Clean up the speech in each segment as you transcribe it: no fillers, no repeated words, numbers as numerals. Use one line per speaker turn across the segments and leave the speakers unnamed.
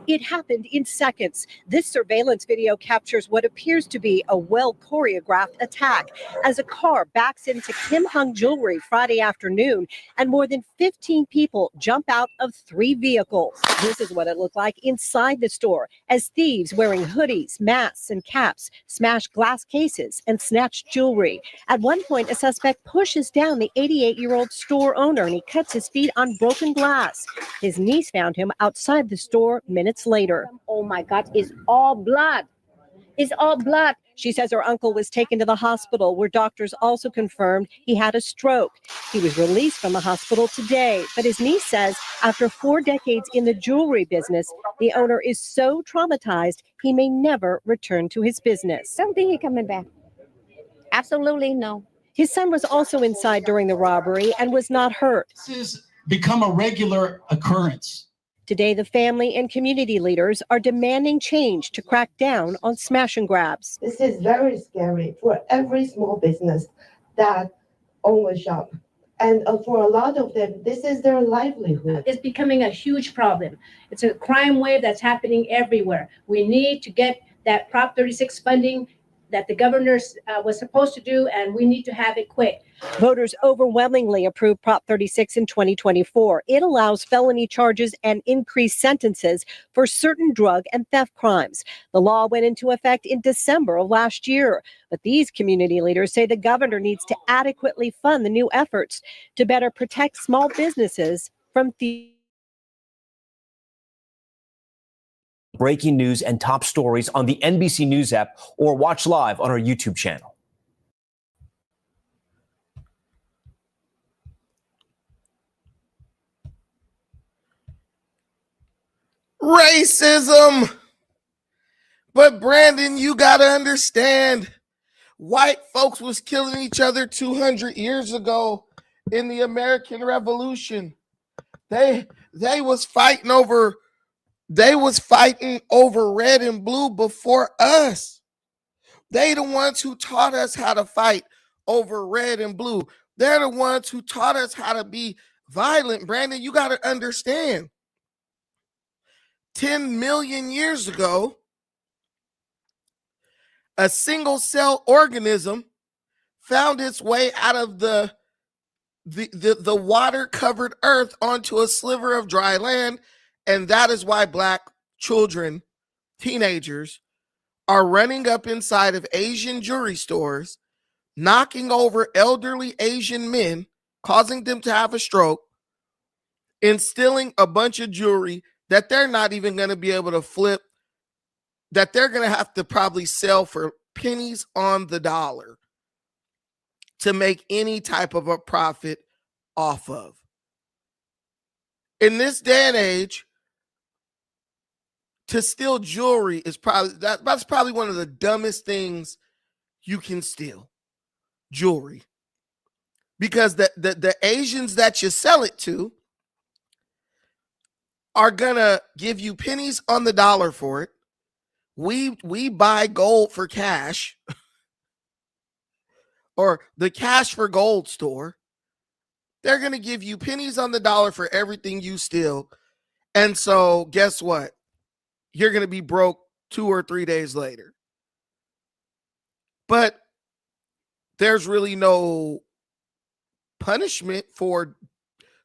It happened in seconds. This surveillance video captures what appears to be a well-choreographed attack as a car backs into Kim Hung Jewelry Friday afternoon and more than 15 people jump out of 3 vehicles. This is what it looked like inside the store as thieves wearing hoodies, masks, and caps smash glass cases and snatch jewelry. At one point, a suspect pushes down the 88-year-old store owner and he cuts his feet on broken glass. His niece found him outside the store minutes later.
Oh my God, it's all blood. It's all blood.
She says her uncle was taken to the hospital where doctors also confirmed he had a stroke. He was released from the hospital today, but his niece says after 4 decades in the jewelry business, the owner is so traumatized he may never return to his business.
Don't think he's coming back. Absolutely no.
His son was also inside during the robbery and was not hurt.
This has become a regular occurrence.
Today, the family and community leaders are demanding change to crack down on smash and grabs.
This is very scary for every small business that owns a shop. And for a lot of them, this is their livelihood.
It's becoming a huge problem. It's a crime wave that's happening everywhere. We need to get that Prop 36 funding that the governor was supposed to do, and we need to have it quick.
Voters overwhelmingly approved Prop 36 in 2024. It allows felony charges and increased sentences for certain drug and theft crimes. The law went into effect in December of last year. But these community leaders say the governor needs to adequately fund the new efforts to better protect small businesses from thieves.
Breaking news and top stories on the NBC News app or watch live on our YouTube channel.
Racism. But Brandon, you got to understand, white folks was killing each other 200 years ago in the American Revolution. They was fighting over red and blue before us. They the ones who taught us how to fight over red and blue. They're the ones who taught us how to be violent. Brandon, you got to understand. 10 million years ago, a single cell organism found its way out of the water covered earth onto a sliver of dry land. And that is why black children, teenagers, are running up inside of Asian jewelry stores, knocking over elderly Asian men, causing them to have a stroke, and stealing a bunch of jewelry that they're not even going to be able to flip, that they're going to have to probably sell for pennies on the dollar to make any type of a profit off of. In this day and age, to steal jewelry is that's probably one of the dumbest things you can steal. Jewelry. Because the Asians that you sell it to are gonna give you pennies on the dollar for it. We buy gold for cash. Or the cash for gold store. They're gonna give you pennies on the dollar for everything you steal. And so guess what? You're going to be broke 2 or 3 days later. But there's really no punishment for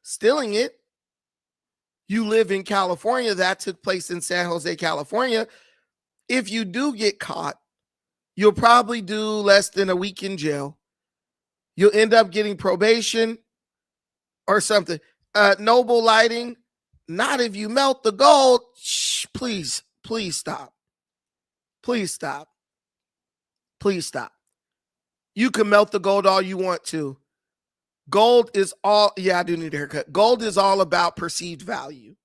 stealing it. You live in California. That took place in San Jose, California. If you do get caught, you'll probably do less than a week in jail. You'll end up getting probation or something. Noble Lighting, not if you melt the gold. Shh, please stop. Please stop. Please stop. You can melt the gold all you want to. Gold is all, yeah, I do need a haircut. Gold is all about perceived value.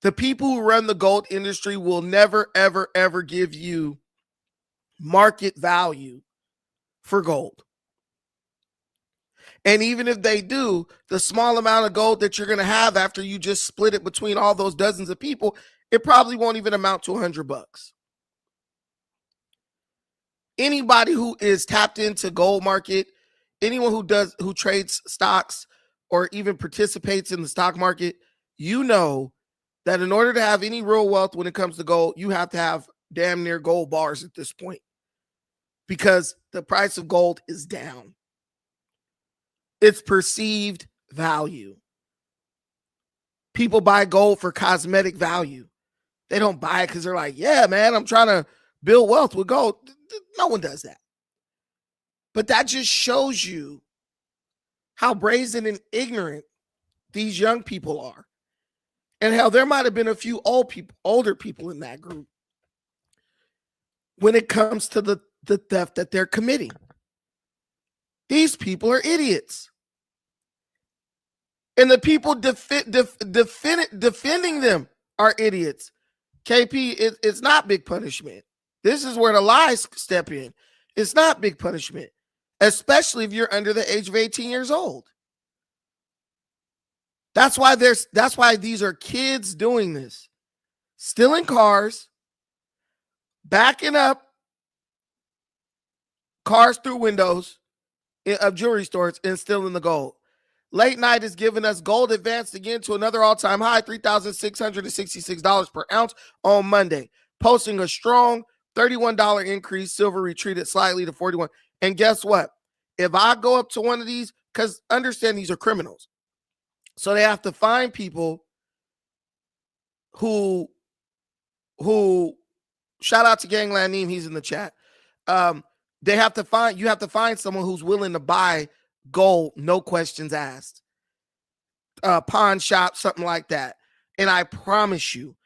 The people who run the gold industry will never, ever, ever give you market value for gold. And even if they do, the small amount of gold that you're going to have after you just split it between all those dozens of people, it probably won't even amount to $100. Anybody who is tapped into gold market, anyone who trades stocks or even participates in the stock market, you know that in order to have any real wealth when it comes to gold, you have to have damn near gold bars at this point because the price of gold is down. It's perceived value. People buy gold for cosmetic value. They don't buy it because they're like, yeah, man, I'm trying to build wealth with gold. No one does that. But that just shows you how brazen and ignorant these young people are. And hell, there might have been a few older people in that group when it comes to the theft that they're committing. These people are idiots. And the people defending them are idiots. KP, it's not big punishment. This is where the lies step in. It's not big punishment, especially if you're under the age of 18 years old. That's why these are kids doing this. Stealing cars, backing up cars through windows of jewelry stores and stealing the gold. Late Night is giving us gold advanced again to another all-time high, $3,666 per ounce on Monday, posting a strong $31 increase. Silver retreated slightly to $41. And guess what? If I go up to one of these, because understand these are criminals, so they have to find people who shout out to Gangland Neem, he's in the chat. You have to find someone who's willing to buy gold, no questions asked. Pawn shop, something like that. And I promise you,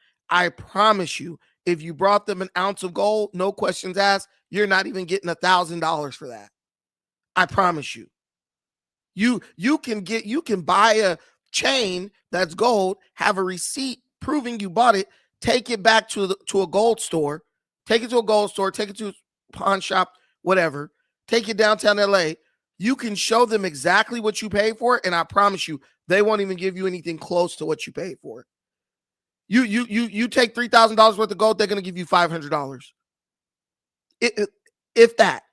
if you brought them an ounce of gold, no questions asked, you're not even getting $1,000 for that. I promise you. You can buy a chain that's gold, have a receipt proving you bought it, take it back to a gold store, take it to a pawn shop, whatever, take it downtown LA. You can show them exactly what you paid for it, and I promise you, they won't even give you anything close to what you paid for it. You take $3,000 worth of gold, they're going to give you $500. If that.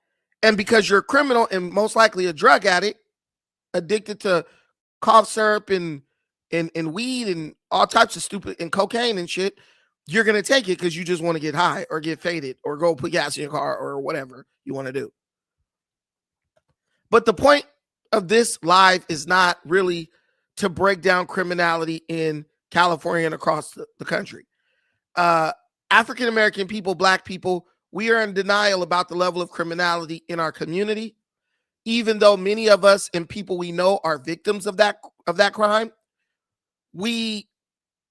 And because you're a criminal and most likely a drug addict, addicted to cough syrup and weed and all types of stupid and cocaine and shit, you're going to take it because you just want to get high or get faded or go put gas in your car or whatever you want to do. But the point of this live is not really to break down criminality in California and across the country. African-American people, Black people, we are in denial about the level of criminality in our community, even though many of us and people we know are victims of that crime. We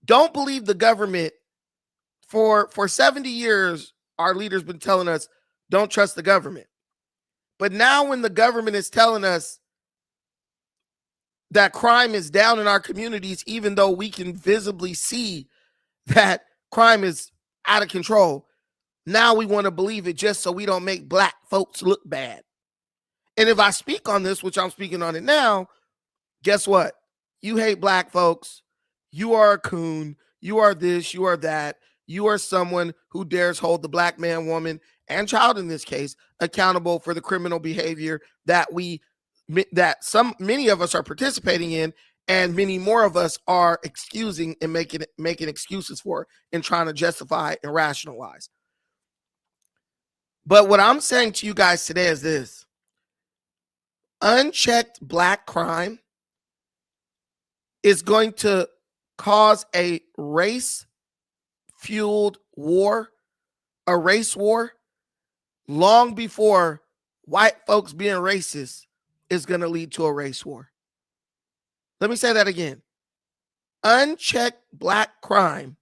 don't believe the government. For 70 years, our leaders been telling us, don't trust the government. But now when the government is telling us that crime is down in our communities, even though we can visibly see that crime is out of control, now we want to believe it just so we don't make Black folks look bad. And if I speak on this, which I'm speaking on it now, guess what? You hate Black folks. You are a coon. You are this. You are that. You are someone who dares hold the Black man, woman, and child in this case accountable for the criminal behavior that many of us are participating in, and many more of us are excusing and making excuses for and trying to justify and rationalize. But what I'm saying to you guys today is this: unchecked Black crime is going to cause a race-fueled war, a race war, long before white folks being racist is going to lead to a race war. Let me say that again. Unchecked Black crime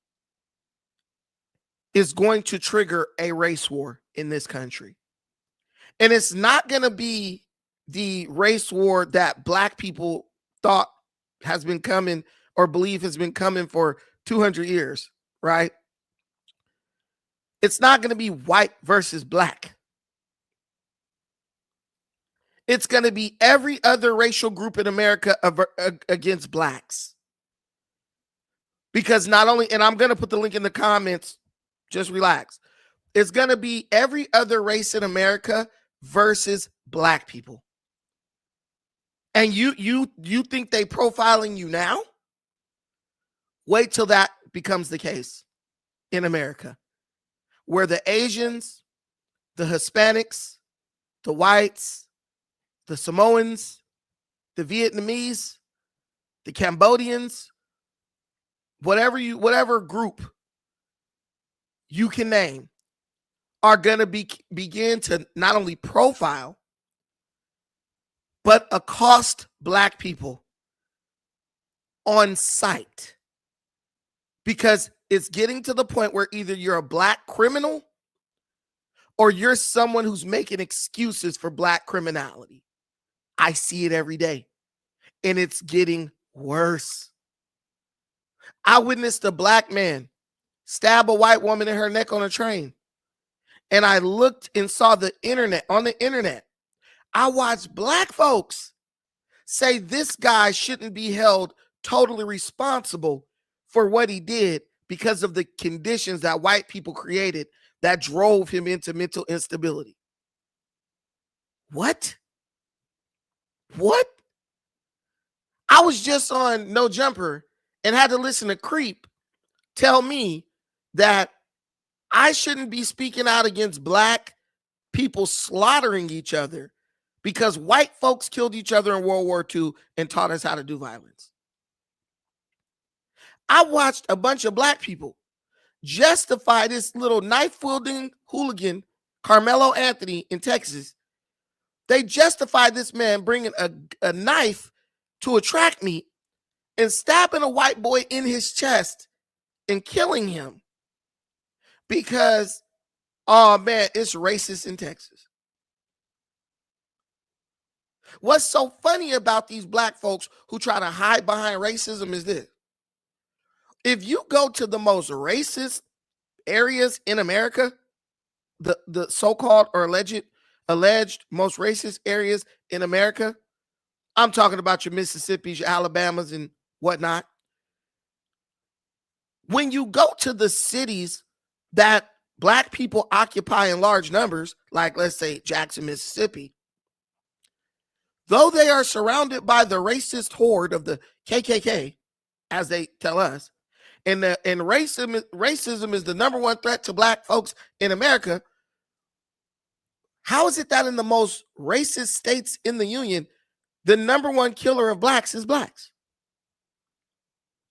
is going to trigger a race war in this country. And it's not going to be the race war that Black people thought has been coming or believe has been coming for 200 years, right? It's not going to be white versus Black. It's going to be every other racial group in America against Blacks. Because not only, and I'm going to put the link in the comments, just relax. It's going to be every other race in America versus Black people. And you think they profiling you now? Wait till that becomes the case in America, where the Asians, the Hispanics, the whites, the Samoans, the Vietnamese, the Cambodians, whatever group you can name, are going to begin to not only profile, but accost Black people on sight. Because it's getting to the point where either you're a Black criminal or you're someone who's making excuses for Black criminality. I see it every day, and it's getting worse. I witnessed a Black man stab a white woman in her neck on a train. And I looked and saw on the internet, I watched Black folks say this guy shouldn't be held totally responsible for what he did because of the conditions that white people created that drove him into mental instability. What? I was just on No Jumper and had to listen to Creep tell me that I shouldn't be speaking out against Black people slaughtering each other because white folks killed each other in World War II and taught us how to do violence. I watched a bunch of Black people justify this little knife-wielding hooligan, Carmelo Anthony in Texas. They justified this man bringing a knife to a track meet and stabbing a white boy in his chest and killing him because, oh man, it's racist in Texas. What's so funny about these Black folks who try to hide behind racism is this. If you go to the most racist areas in America, the so-called or alleged most racist areas in America, I'm talking about your Mississippis, your Alabamas, and whatnot. When you go to the cities that Black people occupy in large numbers, like let's say Jackson, Mississippi, though they are surrounded by the racist horde of the KKK, as they tell us, and racism is the number one threat to Black folks in America, how is it that in the most racist states in the Union, the number one killer of Blacks is Blacks?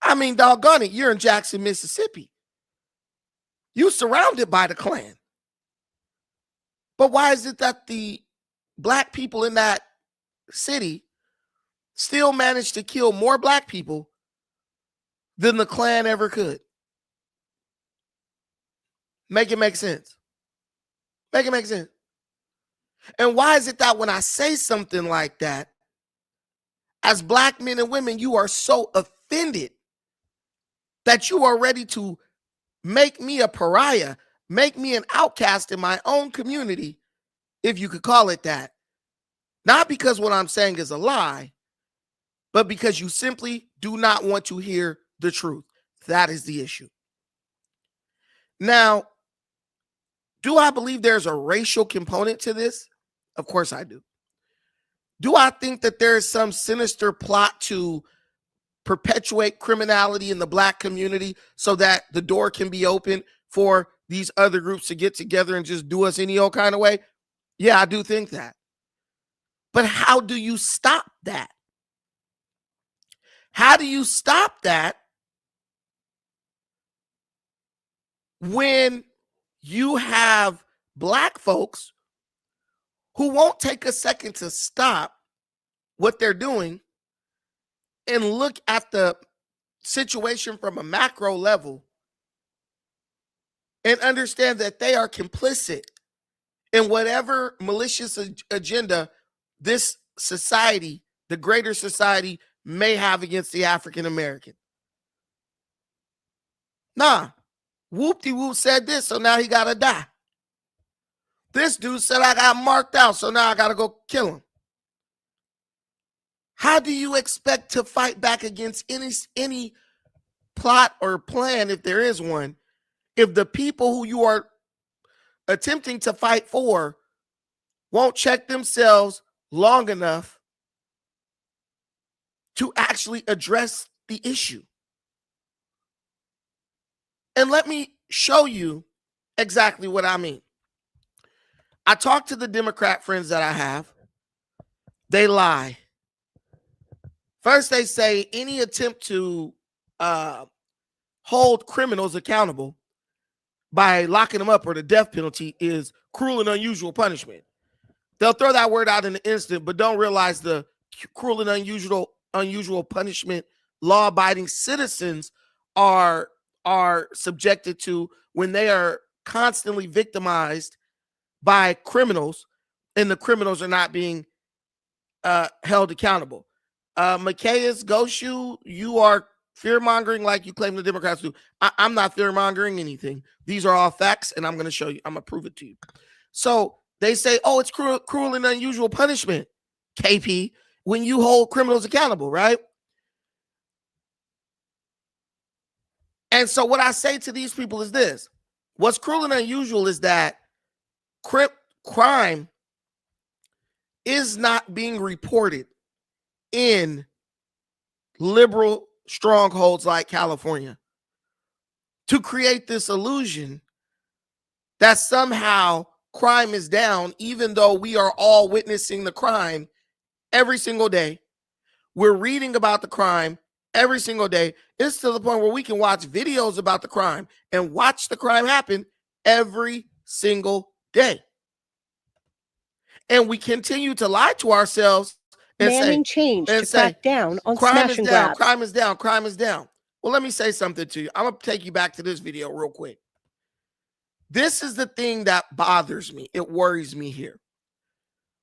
I mean, doggone it, you're in Jackson, Mississippi. You're surrounded by the Klan. But why is it that the Black people in that city still manage to kill more Black people than the Klan ever could? Make it make sense. Make it make sense. And why is it that when I say something like that, as Black men and women, you are so offended that you are ready to make me a pariah, make me an outcast in my own community, if you could call it that? Not because what I'm saying is a lie, but because you simply do not want to hear the truth. That is the issue. Now, do I believe there's a racial component to this? Of course I do. Do I think that there is some sinister plot to perpetuate criminality in the Black community so that the door can be open for these other groups to get together and just do us any old kind of way? Yeah, I do think that. But how do you stop that? How do you stop that when you have Black folks who won't take a second to stop what they're doing and look at the situation from a macro level and understand that they are complicit in whatever malicious agenda this society, the greater society, may have against the African American? Nah, whoop-de-whoop said this, so now he gotta die. This dude said I got marked out, so now I gotta go kill him. How do you expect to fight back against any plot or plan, if there is one, if the people who you are attempting to fight for won't check themselves long enough to actually address the issue? And let me show you exactly what I mean. I talk to the Democrat friends that I have. They lie. First, they say any attempt to hold criminals accountable by locking them up or the death penalty is cruel and unusual punishment. They'll throw that word out in an instant, but don't realize the cruel and unusual punishment law-abiding citizens are subjected to when they are constantly victimized by criminals, and the criminals are not being held accountable. Macias Goshu, you are fear-mongering like you claim the Democrats do. I'm not fear-mongering anything. These are all facts, and I'm going to show you. I'm going to prove it to you. So they say, oh, it's cruel and unusual punishment, KP, when you hold criminals accountable, right? And so what I say to these people is this. What's cruel and unusual is that crime is not being reported in liberal strongholds like California to create this illusion that somehow crime is down, even though we are all witnessing the crime every single day. We're reading about the crime every single day. It's to the point where we can watch videos about the crime and watch the crime happen every single day. And we continue to lie to ourselves and
Manning changed to crack down on smash and grabs.
Crime is down. Crime is down. Well, let me say something to you. I'm going to take you back to this video real quick. This is the thing that bothers me. It worries me here.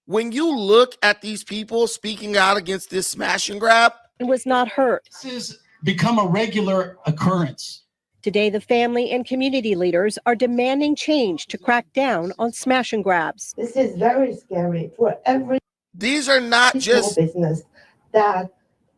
When you look at these people speaking out against this smash and grab,
and was not hurt.
This has become a regular occurrence.
Today, the family and community leaders are demanding change to crack down on smash and grabs.
This is very scary for every
these are not
small
just
business that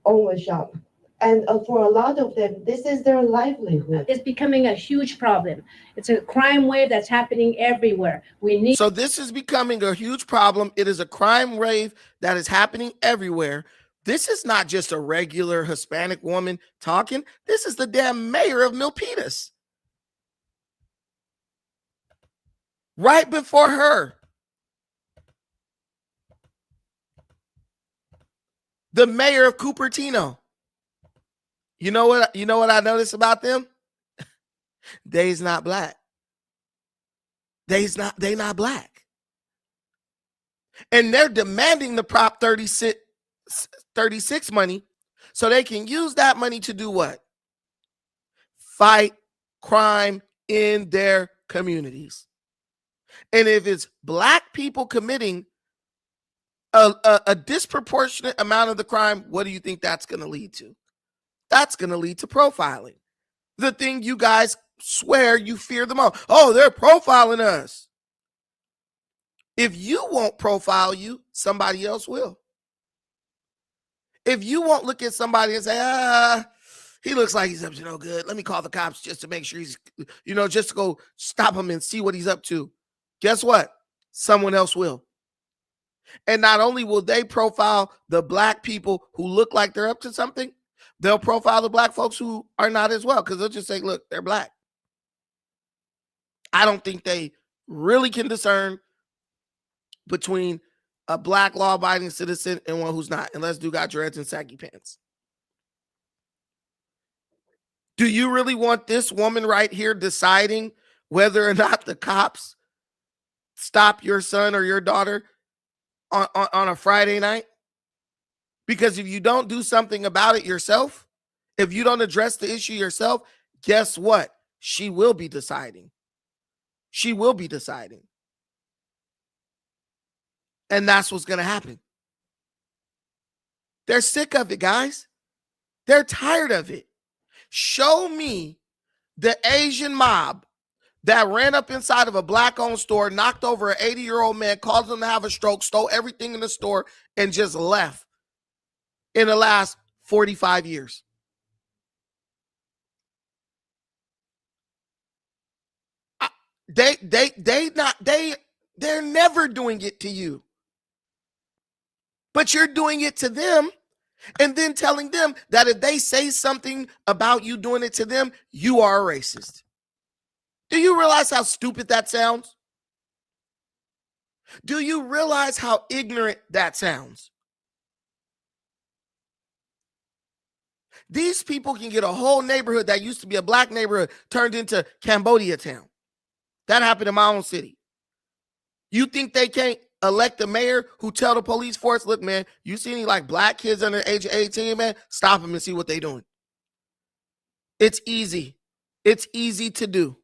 own a shop. And for a lot of them, this is their livelihood.
It's becoming a huge problem. It's a crime wave that's happening everywhere. We need.
So this is becoming a huge problem. It is a crime wave that is happening everywhere. This is not just a regular Hispanic woman talking. This is the damn mayor of Milpitas. Right before her, the mayor of Cupertino. You know what I noticed about them? They's not black. They not black. And they're demanding the Prop 36 money so they can use that money to do what? Fight crime in their communities. And if it's black people committing a disproportionate amount of the crime, what do you think that's going to lead to? That's going to lead to profiling. The thing you guys swear you fear the most. Oh, they're profiling us. If you won't profile you, somebody else will. If you won't look at somebody and say, he looks like he's up to no good. Let me call the cops just to make sure he's, just to go stop him and see what he's up to. Guess what? Someone else will. And not only will they profile the black people who look like they're up to something, they'll profile the black folks who are not as well, because they'll just say, look, they're black. I don't think they really can discern between a black law-abiding citizen and one who's not, unless dude got dreads and saggy pants. Do you really want this woman right here deciding whether or not the cops stop your son or your daughter on a Friday night? Because if you don't do something about it yourself, if you don't address the issue yourself, guess what? She will be deciding. She will be deciding. And that's what's going to happen. They're sick of it, guys. They're tired of it. Show me the Asian mob that ran up inside of a black-owned store, knocked over an 80-year-old man, caused him to have a stroke, stole everything in the store, and just left in the last 45 years. They're never doing it to you. But you're doing it to them and then telling them that if they say something about you doing it to them, you are a racist. Do you realize how stupid that sounds? Do you realize how ignorant that sounds? These people can get a whole neighborhood that used to be a black neighborhood turned into Cambodia town. That happened in my own city. You think they can't elect a mayor who tell the police force, look, man, you see any like black kids under the age of 18, man, stop them and see what they're doing. It's easy. It's easy to do.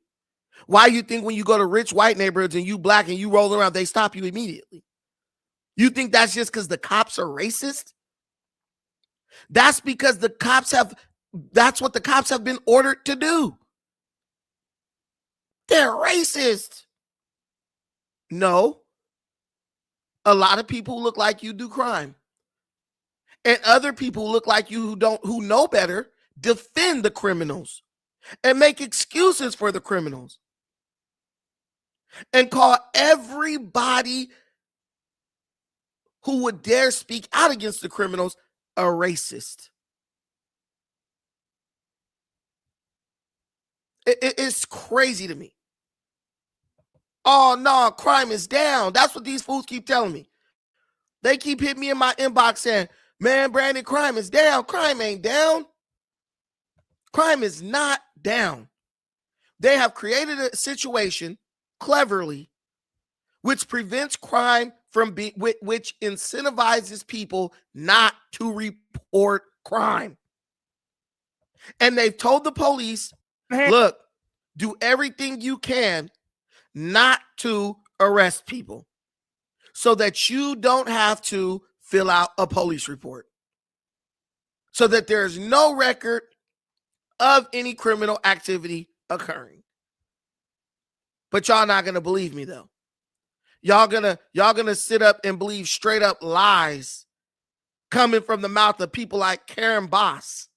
Why you think when you go to rich white neighborhoods and you black and you roll around, they stop you immediately? You think that's just because the cops are racist? That's because that's what the cops have been ordered to do. They're racist. No. A lot of people who look like you do crime. And other people who look like you who know better defend the criminals and make excuses for the criminals and call everybody who would dare speak out against the criminals a racist. It's crazy to me. Oh, no, crime is down. That's what these fools keep telling me. They keep hitting me in my inbox saying, man, Brandon, crime is down. Crime ain't down. Crime is not down. They have created a situation cleverly which prevents crime from being, which incentivizes people not to report crime. And they've told the police, look, do everything you can not to arrest people so that you don't have to fill out a police report, so that there's no record of any criminal activity occurring. But y'all not gonna believe me though. Y'all gonna sit up and believe straight up lies coming from the mouth of people like Karen Bass.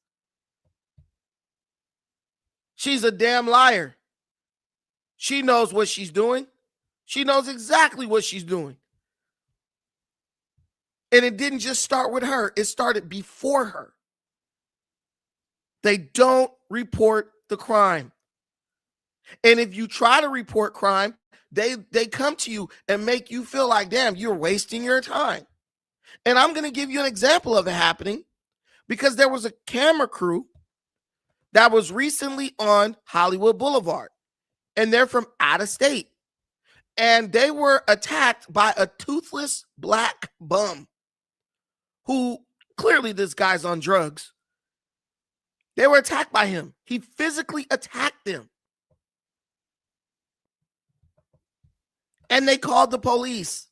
She's a damn liar. She knows what she's doing. She knows exactly what she's doing. And it didn't just start with her. It started before her. They don't report the crime. And if you try to report crime, they come to you and make you feel like, damn, you're wasting your time. And I'm going to give you an example of it happening because there was a camera crew that was recently on Hollywood Boulevard. And they're from out of state. And they were attacked by a toothless black bum who clearly this guy's on drugs. They were attacked by him. He physically attacked them. And they called the police.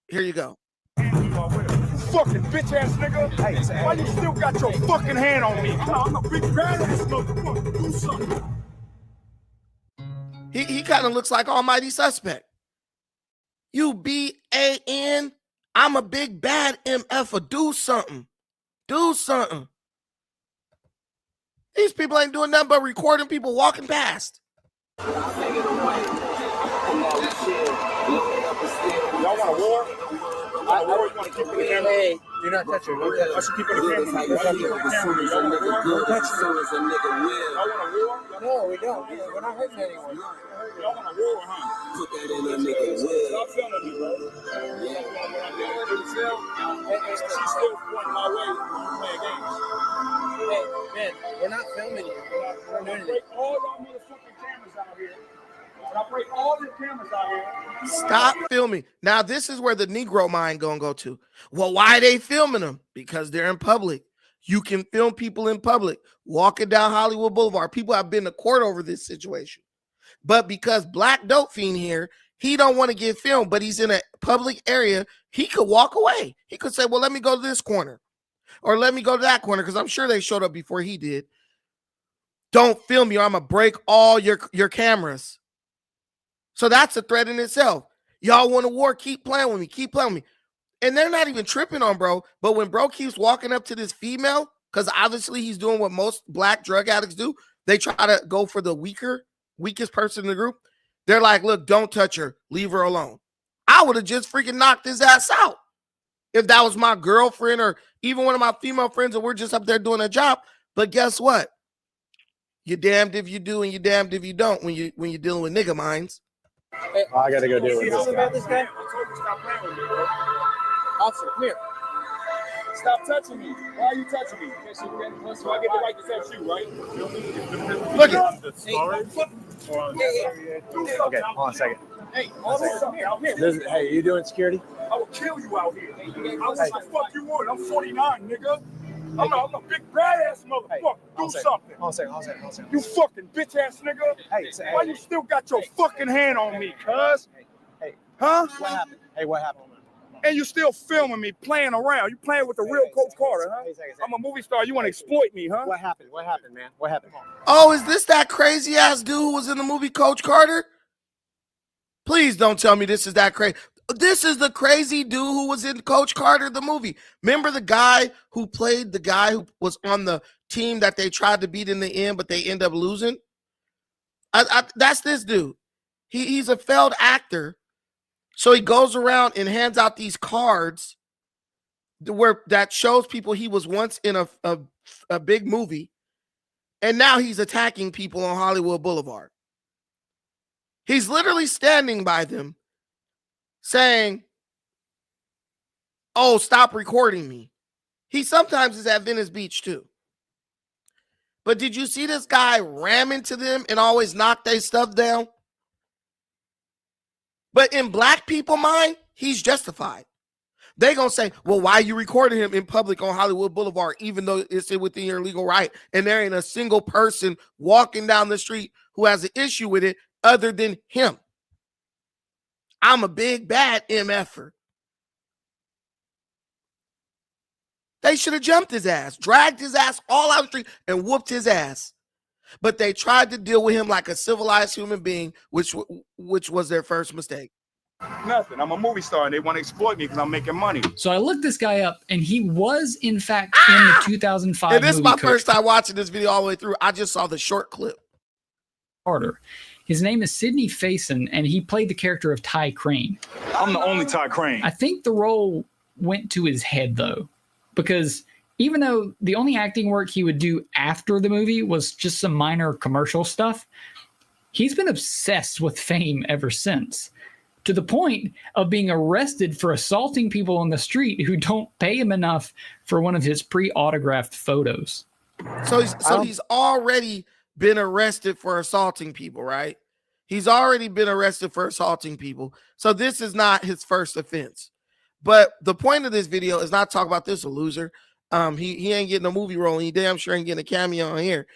Here you go.
Fucking bitch ass nigga. Hey, why you still got your fucking hand on me? I'm a big bad ass motherfucker. Do something.
He kind of looks like Almighty Suspect. You B-A-N, I'm a big bad MF-er. Do something. Do something. These people ain't doing nothing but recording people walking past.
Y'all want a war? I always want to keep it in the camera. Hey, you're not touching. I should keep it in the camera. Don't touch me. Y'all want a war? No, we don't. We're not hurting anyone. Y'all want a war, huh? Put that in a nigga's will. Stop filming me, bro. Yeah. When I'm down in the cell, she's still pointing my way playing games. Hey, man, we're not filming you. We're doing it. All y'all motherfucking cameras out here. I break all the cameras out here.
Stop filming. Now, this is where the Negro mind gonna go to. Well, why are they filming them? Because they're in public. You can film people in public. Walking down Hollywood Boulevard. People have been to court over this situation. But because Black Dope Fiend here, he don't want to get filmed, but he's in a public area, he could walk away. He could say, well, let me go to this corner. Or let me go to that corner, because I'm sure they showed up before he did. Don't film me or I'm going to break all your cameras. So that's a threat in itself. Y'all want a war? Keep playing with me. Keep playing with me. And they're not even tripping on bro. But when bro keeps walking up to this female, because obviously he's doing what most black drug addicts do. They try to go for the weakest person in the group. They're like, look, don't touch her. Leave her alone. I would have just freaking knocked his ass out. If that was my girlfriend or even one of my female friends and we're just up there doing a job. But guess what? You're damned if you do and you're damned if you don't when you're dealing with nigga minds.
Hey, I gotta go deal with this guy. About this guy? Stop playing with me, bro. Officer, come here. Stop touching me. Why are you touching me? So I get the right to touch you, right?
Look at
Okay, hold on a second. Hey, hey, you doing security?
I will kill you out here. I was like, fuck you would. I'm 49, nigga. I'm a big badass motherfucker. Do something.
Hold on a second.
You fucking bitch ass nigga.
Hey,
why you still got your fucking hand on me, cuz?
Hey.
Huh?
What happened? Hey, what happened?
And you still filming me playing around. You playing with the real Coach Carter, huh? I'm a movie star. You want to exploit me, huh?
What happened? What happened, man? What happened?
Oh, is this that crazy ass dude who was in the movie Coach Carter? Please don't tell me this is that crazy. This is the crazy dude who was in Coach Carter, the movie. Remember the guy who played the guy who was on the team that they tried to beat in the end, but they end up losing? That's this dude. He's a failed actor. So he goes around and hands out these cards that shows people he was once in a big movie. And now he's attacking people on Hollywood Boulevard. He's literally standing by them saying, oh, stop recording me. He sometimes is at Venice Beach too. But did you see this guy ram into them and always knock their stuff down? But in black people mind, he's justified. They're going to say, well, why are you recording him in public on Hollywood Boulevard, even though it's within your legal right? And there ain't a single person walking down the street who has an issue with it other than him. I'm a big, bad MFer. They should have jumped his ass, dragged his ass all out the street, and whooped his ass. But they tried to deal with him like a civilized human being, which was their first mistake.
Nothing. I'm a movie star, and they want to exploit me because I'm making money.
So I looked this guy up, and he was, in fact, in the 2005
And this is
movie
my first time watching this video all the way through. I just saw the short clip.
Carter. His name is Sidney Faison, and he played the character of Ty Crane.
I'm the only Ty Crane.
I think the role went to his head, though, because even though the only acting work he would do after the movie was just some minor commercial stuff, he's been obsessed with fame ever since, to the point of being arrested for assaulting people on the street who don't pay him enough for one of his pre-autographed photos.
So he's already been arrested for assaulting people, right? He's already been arrested for assaulting people. So this is not his first offense. But the point of this video is not talk about this, a loser. He ain't getting a movie role. And he damn sure ain't getting a cameo on here.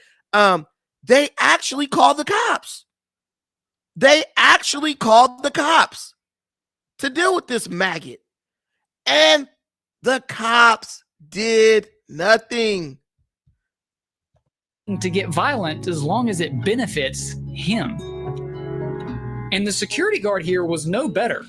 They actually called the cops. They actually called the cops to deal with this maggot. And the cops did nothing.
To get violent as long as it benefits him. And the security guard here was no better.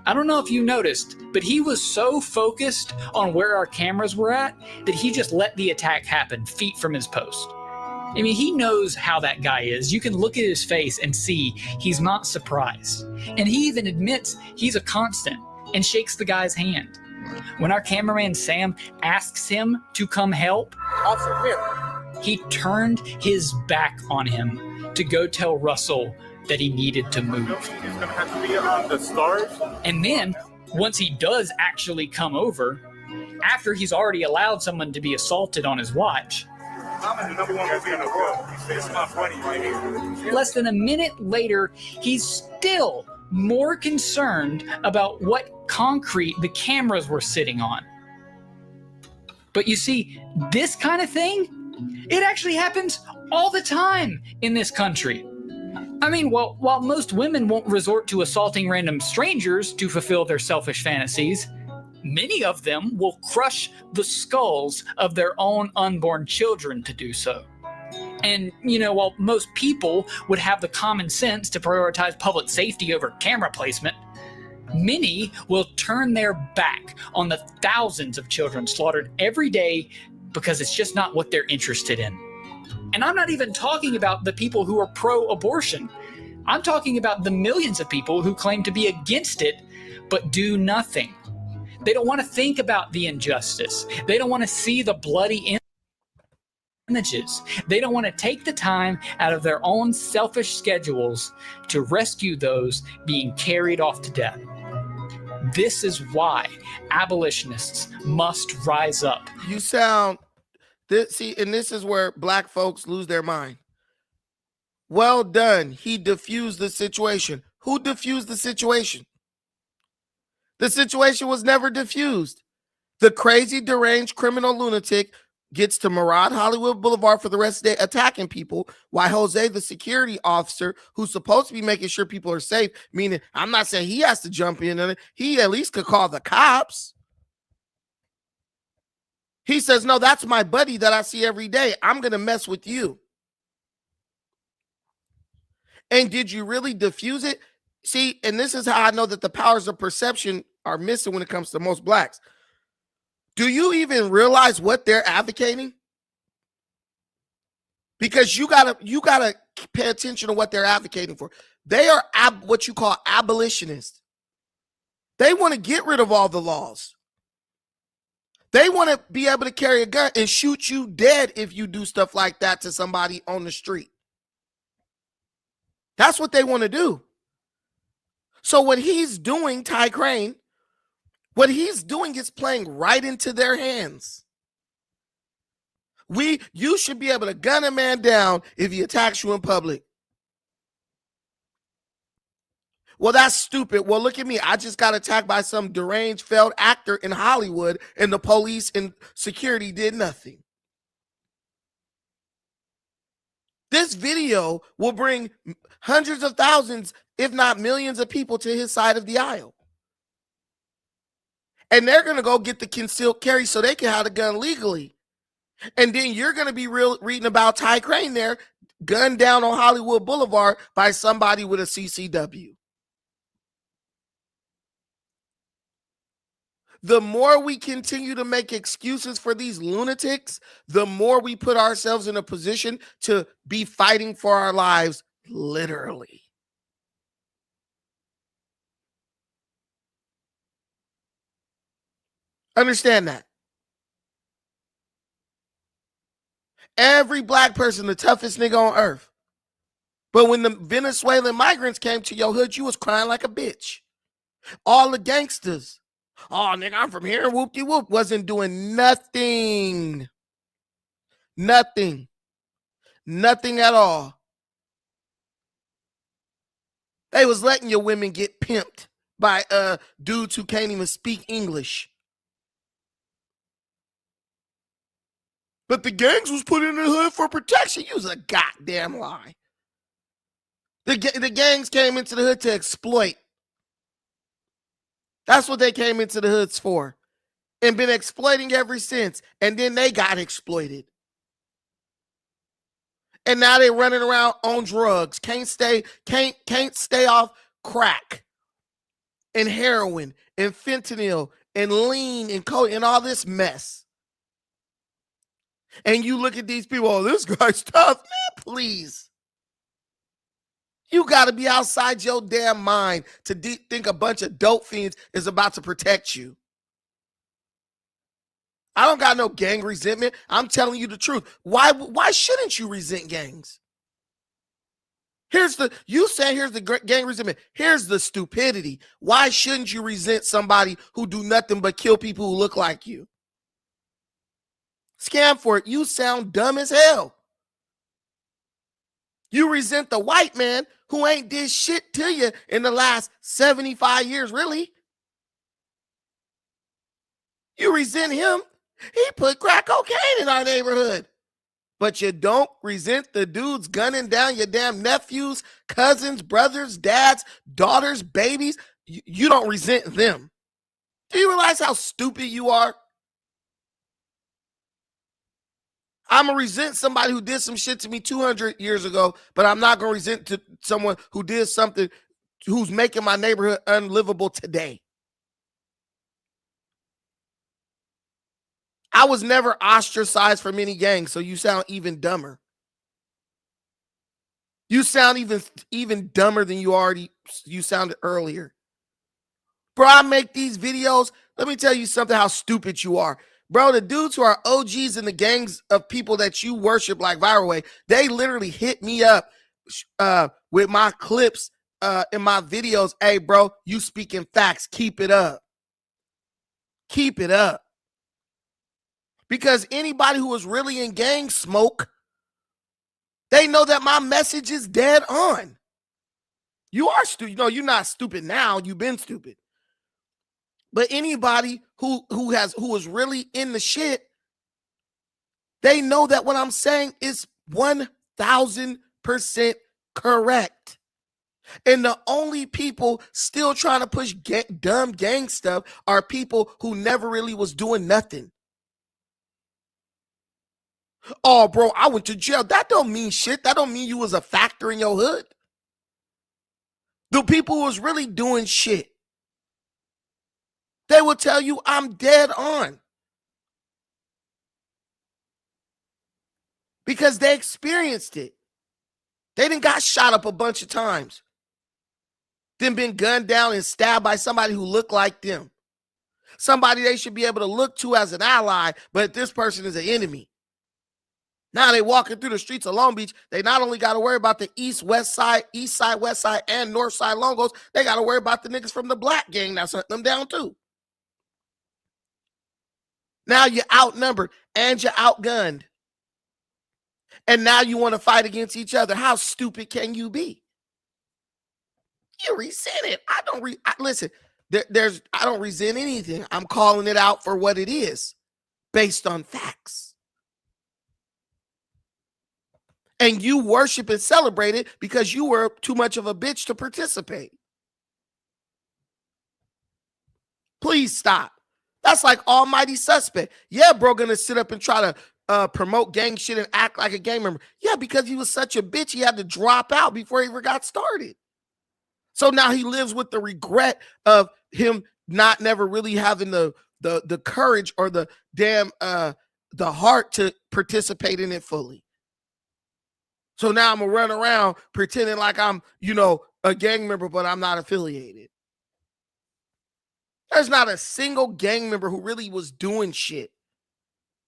I don't know if you noticed, but he was so focused on where our cameras were at that he just let the attack happen feet from his post. I mean, he knows how that guy is. You can look at his face and see he's not surprised. And he even admits he's a constant and shakes the guy's hand. When our cameraman Sam asks him to come help,
Officer, come here.
He turned his back on him to go tell Russell that he needed to move.
It's gonna have to be on the stars.
And then, once he does actually come over, after he's already allowed someone to be assaulted on his watch,
I'm in the #1 movie in the world. It's my buddy right here.
less than a minute later, he's still more concerned about what concrete the cameras were sitting on. But you see, this kind of thing, it actually happens all the time in this country. I mean, while most women won't resort to assaulting random strangers to fulfill their selfish fantasies, many of them will crush the skulls of their own unborn children to do so. And, you know, while most people would have the common sense to prioritize public safety over camera placement, many will turn their back on the thousands of children slaughtered every day because it's just not what they're interested in. And I'm not even talking about the people who are pro-abortion. I'm talking about the millions of people who claim to be against it, but do nothing. They don't want to think about the injustice. They don't want to see the bloody images. They don't want to take the time out of their own selfish schedules to rescue those being carried off to death. This is why abolitionists must rise up.
You sound see, and this is where black folks lose their mind. Well done. He diffused the situation. Who diffused the situation? The situation was never diffused. The crazy, deranged criminal lunatic gets to Murad Hollywood Boulevard for the rest of the day attacking people, while Jose, the security officer, who's supposed to be making sure people are safe, meaning I'm not saying he has to jump in on it, he at least could call the cops. He says, no, that's my buddy that I see every day. I'm going to mess with you. And did you really diffuse it? See, and this is how I know that the powers of perception are missing when it comes to most blacks. Do you even realize what they're advocating? Because you gotta pay attention to what they're advocating for. They are what you call abolitionists. They want to get rid of all the laws. They want to be able to carry a gun and shoot you dead if you do stuff like that to somebody on the street. That's what they want to do. So what he's doing, Ty Crane, what he's doing is playing right into their hands. You should be able to gun a man down if he attacks you in public. Well, that's stupid. Well, look at me. I just got attacked by some deranged failed actor in Hollywood, and the police and security did nothing. This video will bring hundreds of thousands, if not millions of people to his side of the aisle. And they're going to go get the concealed carry so they can have the gun legally. And then you're going to be reading about Ty Crane there, gunned down on Hollywood Boulevard by somebody with a CCW. The more we continue to make excuses for these lunatics, the more we put ourselves in a position to be fighting for our lives, literally. Understand that. Every black person, the toughest nigga on earth. But when the Venezuelan migrants came to your hood, you was crying like a bitch. All the gangsters. Oh, nigga, I'm from here. Whoop-de-whoop. Wasn't doing nothing. Nothing. Nothing at all. They was letting your women get pimped by dudes who can't even speak English. But the gangs was put in the hood for protection. You was a goddamn lie. The gangs came into the hood to exploit. That's what they came into the hoods for. And been exploiting ever since. And then they got exploited. And now they're running around on drugs. Can't stay off crack and heroin and fentanyl and lean and coke and all this mess. And you look at these people, oh, this guy's tough. Man, please. You got to be outside your damn mind to think a bunch of dope fiends is about to protect you. I don't got no gang resentment. I'm telling you the truth. Why shouldn't you resent gangs? Here's the gang resentment. Here's the stupidity. Why shouldn't you resent somebody who do nothing but kill people who look like you? Scam for it. You sound dumb as hell. You resent the white man who ain't did shit to you in the last 75 years, really. You resent him. He put crack cocaine in our neighborhood. But you don't resent the dudes gunning down your damn nephews, cousins, brothers, dads, daughters, babies. You don't resent them. Do you realize how stupid you are? I'm going to resent somebody who did some shit to me 200 years ago, but I'm not going to resent to someone who did something who's making my neighborhood unlivable today. I was never ostracized from any gang, so you sound even dumber. You sound even dumber than you sounded earlier. Bro, I make these videos. Let me tell you something, how stupid you are. Bro, the dudes who are OGs in the gangs of people that you worship like Viral Way, they literally hit me up with my clips in my videos. Hey, bro, you speaking facts. Keep it up. Keep it up. Because anybody who is really in gang smoke, they know that my message is dead on. You are stupid. No, you're not stupid now. You've been stupid. But anybody who is really in the shit, they know that what I'm saying is 1,000% correct. And the only people still trying to push dumb gang stuff are people who never really was doing nothing. Oh, bro, I went to jail. That don't mean shit. That don't mean you was a factor in your hood. The people who was really doing shit, they will tell you I'm dead on. Because they experienced it. They done got shot up a bunch of times. Then been gunned down and stabbed by somebody who looked like them. Somebody they should be able to look to as an ally, but this person is an enemy. Now they walking through the streets of Long Beach. They not only got to worry about the east side, west side, and north side longos, they got to worry about the niggas from the black gang that's hunting them down too. Now you're outnumbered and you're outgunned. And now you want to fight against each other. How stupid can you be? You resent it. I don't resent anything. I'm calling it out for what it is, based on facts. And you worship and celebrate it because you were too much of a bitch to participate. Please stop. That's like almighty suspect. Yeah, bro, gonna sit up and try to promote gang shit and act like a gang member. Yeah, because he was such a bitch, he had to drop out before he ever got started. So now he lives with the regret of him never really having the courage or the damn the heart to participate in it fully. So now I'm gonna run around pretending like I'm, a gang member, but I'm not affiliated. There's not a single gang member who really was doing shit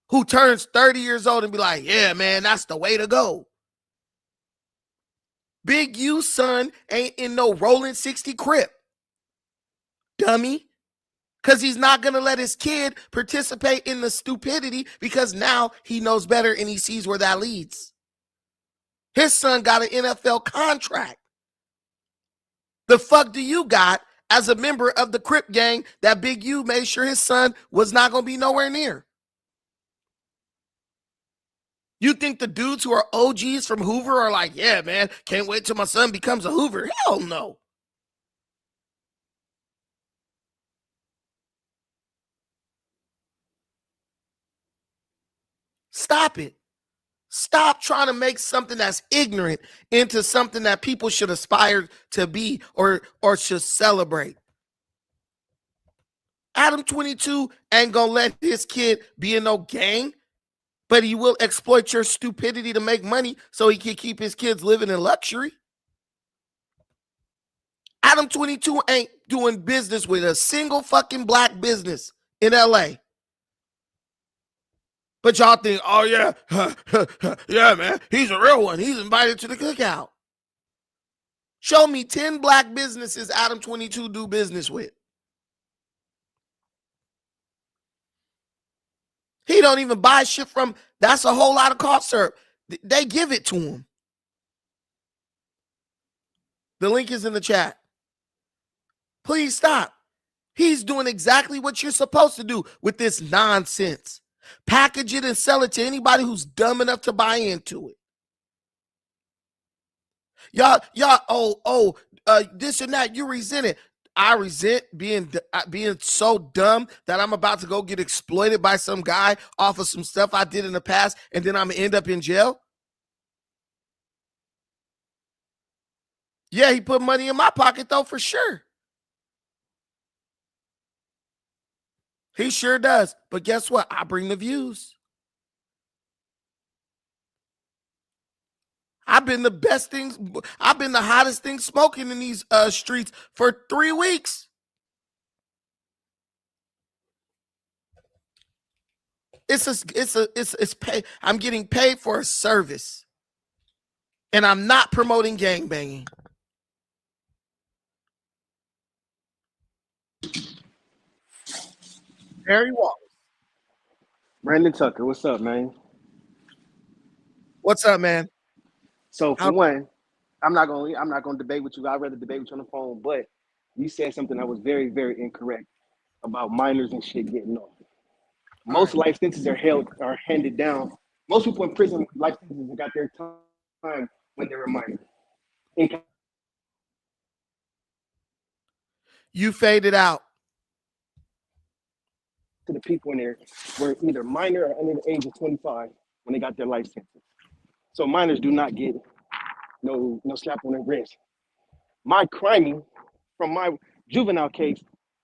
who turns 30 years old and be like, yeah, man, that's the way to go. Big U son ain't in no rolling 60 Crip. Dummy. Because he's not going to let his kid participate in the stupidity because now he knows better and he sees where that leads. His son got an NFL contract. The fuck do you got as a member of the Crip gang that Big U made sure his son was not going to be nowhere near? You think the dudes who are OGs from Hoover are like, yeah, man, can't wait till my son becomes a Hoover? Hell no. Stop it. Stop trying to make something that's ignorant into something that people should aspire to be or should celebrate. Adam 22 ain't gonna let his kid be in no gang, but he will exploit your stupidity to make money so he can keep his kids living in luxury. Adam 22 ain't doing business with a single fucking black business in LA. But y'all think, oh yeah, yeah, man, he's a real one. He's invited to the cookout. Show me 10 black businesses Adam 22 do business with. He don't even buy shit from, that's a whole lot of cost, sir. They give it to him. The link is in the chat. Please stop. He's doing exactly what you're supposed to do with this nonsense. Package it and sell it to anybody who's dumb enough to buy into it. Y'all, this and that, you resent it. I resent being so dumb that I'm about to go get exploited by some guy off of some stuff I did in the past, and then I'm going to end up in jail. Yeah, he put money in my pocket, though, for sure. He sure does. But guess what? I bring the views. I've been the best things. I've been the hottest thing smoking in these streets for 3 weeks. it's pay. I'm getting paid for a service, and I'm not promoting gangbanging. Harry Wallace.
Brandon Tucker, what's up, man?
What's up, man?
So for one, I'm not gonna debate with you. I'd rather debate with you on the phone, but you said something that was very, very incorrect about minors and shit getting off. Most life sentences are handed down. Most people in prison, life sentences got their time when they were minors.
You faded out.
To the people in there were either minor or under the age of 25 when they got their life sentence. So minors do not get no slap on their wrist. My criming from my juvenile case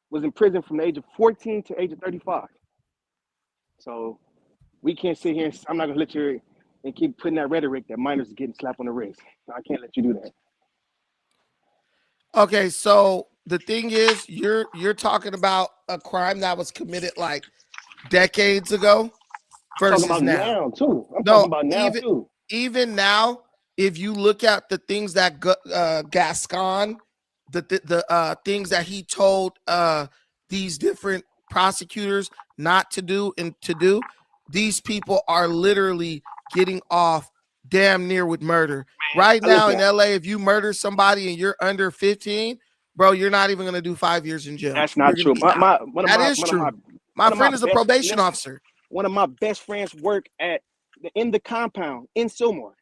was in prison from the age of 14 to age of 35. So we can't sit here and I'm not gonna let you and keep putting that rhetoric that minors are getting slapped on the wrist. I can't let you do that.
Okay, so the thing is, you're talking about a crime that was committed like decades ago versus
I'm talking about now too. I'm
No,
talking about now too.
Even now, if you look at the things that Gascon, the things that he told these different prosecutors not to do and to do, these people are literally getting off damn near with murder. Right now in LA, if you murder somebody and you're under 15, bro, you're not even gonna do 5 years in jail.
That's not true.
That is true. My friend is a probation officer.
One of my best friends work in the compound in Sylmar.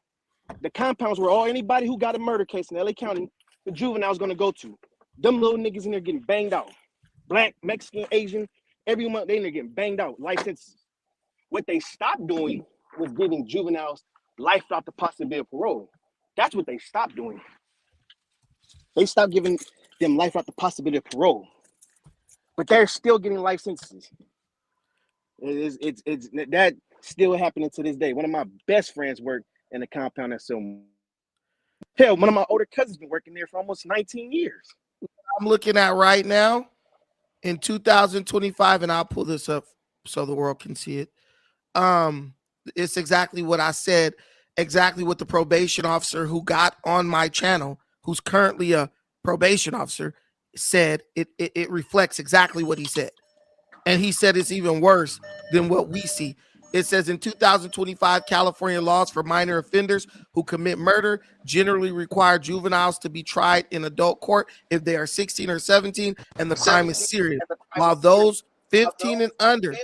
The compounds where anybody who got a murder case in LA County, the juvenile's gonna go to. Them little niggas in there getting banged out. Black, Mexican, Asian, every month they in there getting banged out. Life sentences. What they stopped doing was giving juveniles life without the possibility of parole. That's what they stopped doing. They stopped giving them life without the possibility of parole. But they're still getting life sentences. It's that still happening to this day. One of my best friends worked in the compound at Sylmar. Hell, one of my older cousins been working there for almost 19 years.
I'm looking at right now in 2025, and I'll pull this up so the world can see it. It's exactly what I said, exactly what the probation officer who got on my channel, who's currently a probation officer, said. It reflects exactly what he said. And he said it's even worse than what we see. It says in 2025, California laws for minor offenders who commit murder generally require juveniles to be tried in adult court if they are 16 or 17 and the crime is serious, while those 15 and under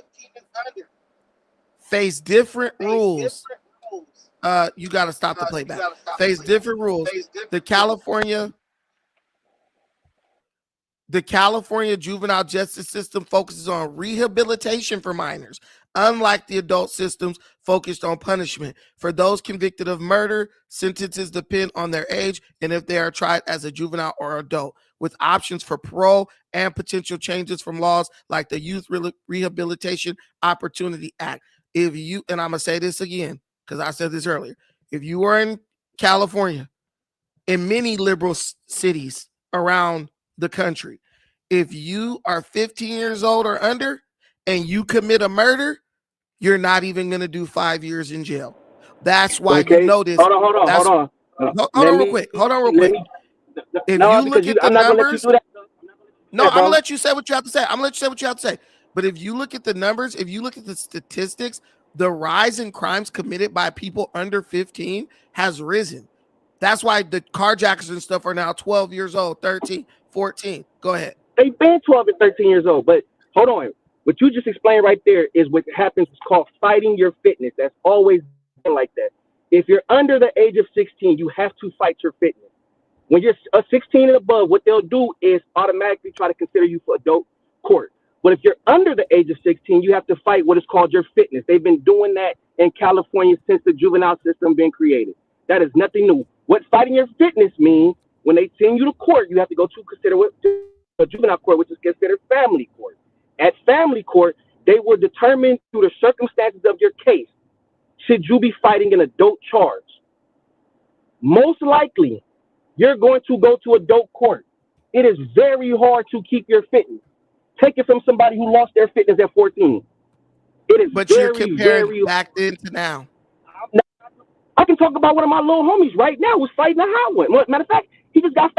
face different rules. You got to stop the playback. Face different rules. The California juvenile justice system focuses on rehabilitation for minors, unlike the adult systems focused on punishment. For those convicted of murder, sentences depend on their age and if they are tried as a juvenile or adult, with options for parole and potential changes from laws like the Youth Rehabilitation Opportunity Act. If you, and I'm going to say this again, because I said this earlier, if you are in California, in many liberal cities around the country, if you are 15 years old or under and you commit a murder, you're not even going to do 5 years in jail. That's why you notice. Hold on real quick. If you look at the numbers, no, I'm gonna let you say what you have to say. But if you look at the numbers, if you look at the statistics, the rise in crimes committed by people under 15 has risen. That's why the carjackers and stuff are now 12 years old, 13, 14. Go ahead.
They've been 12 and 13 years old, but hold on. What you just explained right there is what happens. It's called fighting your fitness. That's always been like that. If you're under the age of 16, you have to fight your fitness. When you're 16 and above, what they'll do is automatically try to consider you for adult court. But if you're under the age of 16, you have to fight what is called your fitness. They've been doing that in California since the juvenile system been created. That is nothing new. What fighting your fitness means, when they send you to court, you have to go to consider what a juvenile court, which is considered family court. At family court, they will determine through the circumstances of your case, should you be fighting an adult charge. Most likely, you're going to go to adult court. It is very hard to keep your fitness. Take it from somebody who lost their fitness at 14. It is
But you're
very,
comparing
very.
back then to now.
I can talk about one of my little homies right now who's fighting a hot one. Matter of fact, he just got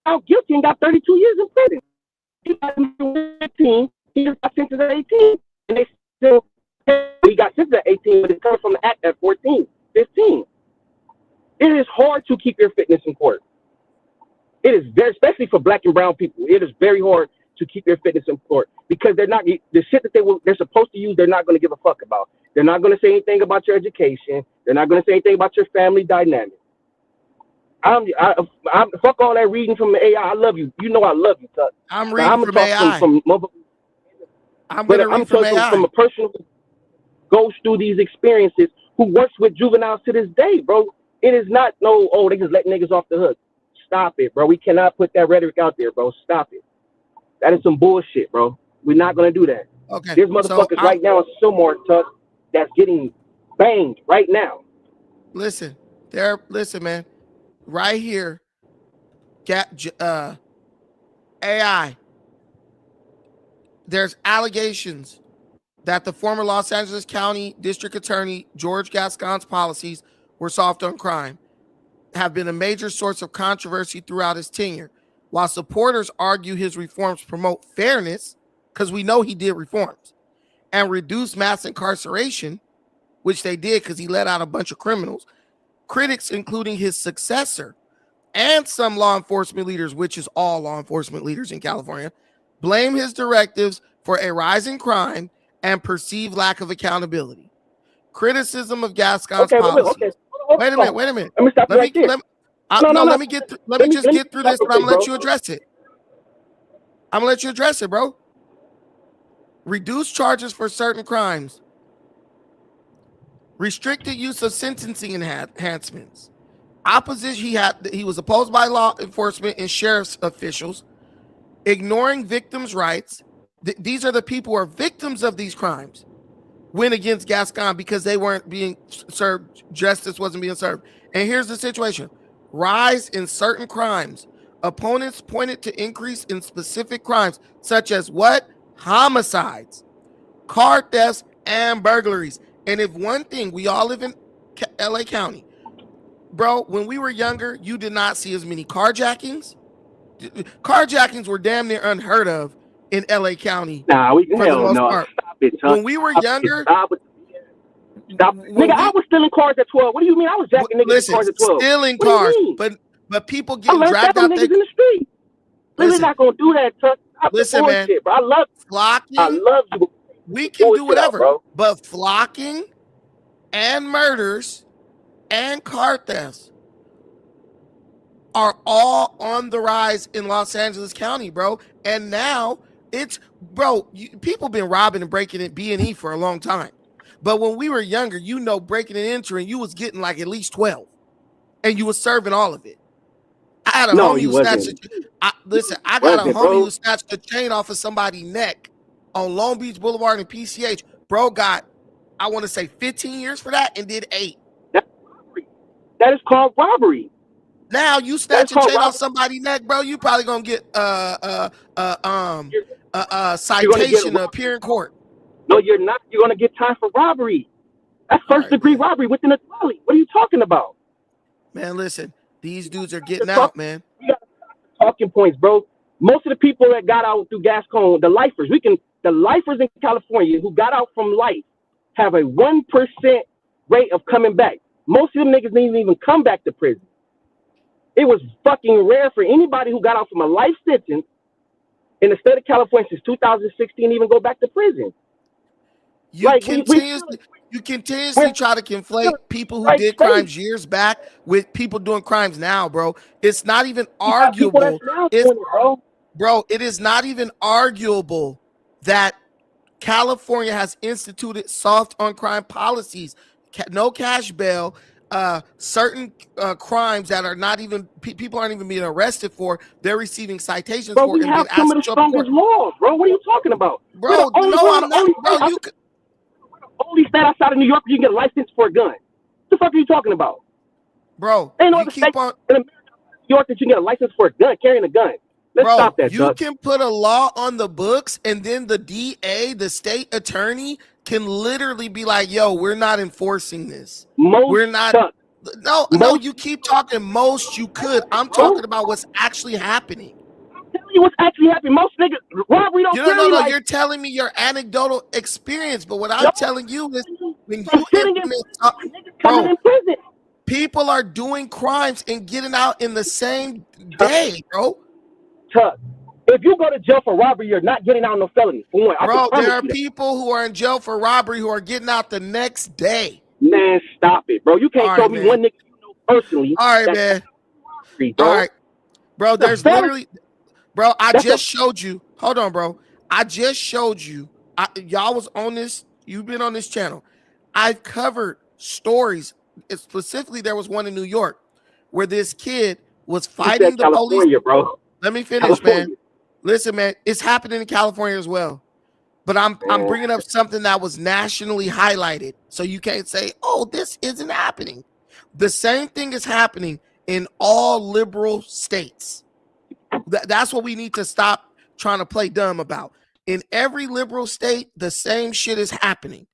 found guilty and got 32 years in prison. He got 15. He just got sentenced at 18, and they still he got sentenced at 18, but it's coming from the act at 14, 15. It is hard to keep your fitness in court. It is very, especially for black and brown people. It is very hard to keep your fitness in court because they're not the shit that they're supposed to use. They're not going to give a fuck about. They're not going to say anything about your education. They're not going to say anything about your family dynamic. I'm fuck all that reading from the AI. I love you. You know I love you, Tuck.
I'm reading from AI. I'm
but
going to
I'm
read from
talking
AI.
from a person who goes through these experiences, who works with juveniles to this day, bro. It is not they just let niggas off the hook. Stop it, bro. We cannot put that rhetoric out there, bro. Stop it. That is some bullshit, bro. We're not gonna do that.
Okay.
There's motherfuckers right now in Sylmar, Tuck, that's getting banged right now.
Listen, man. Right here, AI. There's allegations that the former Los Angeles County District Attorney George Gascon's policies were soft on crime have been a major source of controversy throughout his tenure. While supporters argue his reforms promote fairness, because we know he did reforms, and reduce mass incarceration, which they did because he let out a bunch of criminals, critics, including his successor and some law enforcement leaders, which is all law enforcement leaders in California, blame his directives for a rise in crime and perceived lack of accountability. Criticism of Gascon's policies. Wait a minute.
Let me stop you right there.
Let me just get through this, and I'm gonna let you address it. I'm gonna let you address it, bro. Reduce charges for certain crimes. Restricted use of sentencing enhancements. Opposition. He was opposed by law enforcement and sheriff's officials. Ignoring victims' rights. These are the people who are victims of these crimes. Went against Gascon because they weren't being served. Justice wasn't being served. And here's the situation. Rise in certain crimes. Opponents pointed to increase in specific crimes, such as what? Homicides, car thefts, and burglaries. And if one thing, we all live in LA County. Bro, when we were younger, you did not see as many carjackings. Carjackings were damn near unheard of in LA County.
Nah, stop it, Chuck.
When we were younger,
stop. Nigga, I was stealing cars at 12. What do you mean? I was jacking niggas cars at 12.
Stealing cars, but people getting dragged out there
in the street. We're not gonna do that, Chuck.
Listen, man.
Bro. I love
flocking.
I love you.
We can do whatever, but flocking and murders and car thefts are all on the rise in Los Angeles County, bro. And now it's, people been robbing and breaking in B&E for a long time. But when we were younger, breaking and entering, you was getting like at least 12. And you was serving all of it. I had a homie who snatched who snatched a chain off of somebody's neck on Long Beach Boulevard and PCH. Bro got, I want to say 15 years for that and did 8.
That is called robbery.
Now you snatch a chain off somebody's neck, bro. You probably gonna get citation to appear in court.
No, you're not. You're gonna get time for robbery. That's first degree robbery within a trolley. What are you talking about?
Man, listen, these dudes are getting out, man.
We got talking points, bro. Most of the people that got out through Gascon, the lifers in California who got out from life have a 1% rate of coming back. Most of them niggas didn't even come back to prison. It was fucking rare for anybody who got out from a life sentence in the state of California since 2016 even go back to prison.
You continuously try to conflate people who did crimes years back with people doing crimes now, bro. It's not even arguable. It is not even arguable that California has instituted soft on crime policies. No cash bail. Certain crimes that are not even people aren't even being arrested for, they're receiving citations for.
We have some of the strongest laws, bro. What are you talking about,
bro? No, I'm not, bro. You could
only state outside of New York you can get a license for a gun. What the fuck are you talking about,
bro?
Ain't no other state in America, New York, that you can get a license for a gun, carrying a gun. Let's stop that.
You can put a law on the books, and then the DA, the state attorney, can literally be like, yo, we're not enforcing this.
Most
We're not.
Chuck,
No, you keep talking most you could. I'm talking about what's actually happening.
I'm telling you what's actually happening. Most niggas, robbery don't kill you.
You're telling me your anecdotal experience, but what I'm telling you is when
I'm
you
sitting
implement,
niggas coming in prison.
people are doing crimes and getting out in the same day, bro.
Chuck, if you go to jail for robbery, you're not getting out on no felony. For one,
Bro, there are people who are in jail for robbery who are getting out the next day.
Man, stop it, bro. You can't show me one nigga you know personally.
All right, man.
Bro.
All right, bro. There's literally, bro. I just showed you. Hold on, bro. I just showed you. Y'all was on this. You've been on this channel. I've covered stories. Specifically, there was one in New York where this kid was fighting the police.
Bro.
Let me finish, man. Listen, man. It's happening in California as well. But I'm bringing up something that was nationally highlighted. So you can't say, oh, this isn't happening. The same thing is happening in all liberal states. That's what we need to stop trying to play dumb about. In every liberal state, the same shit is happening.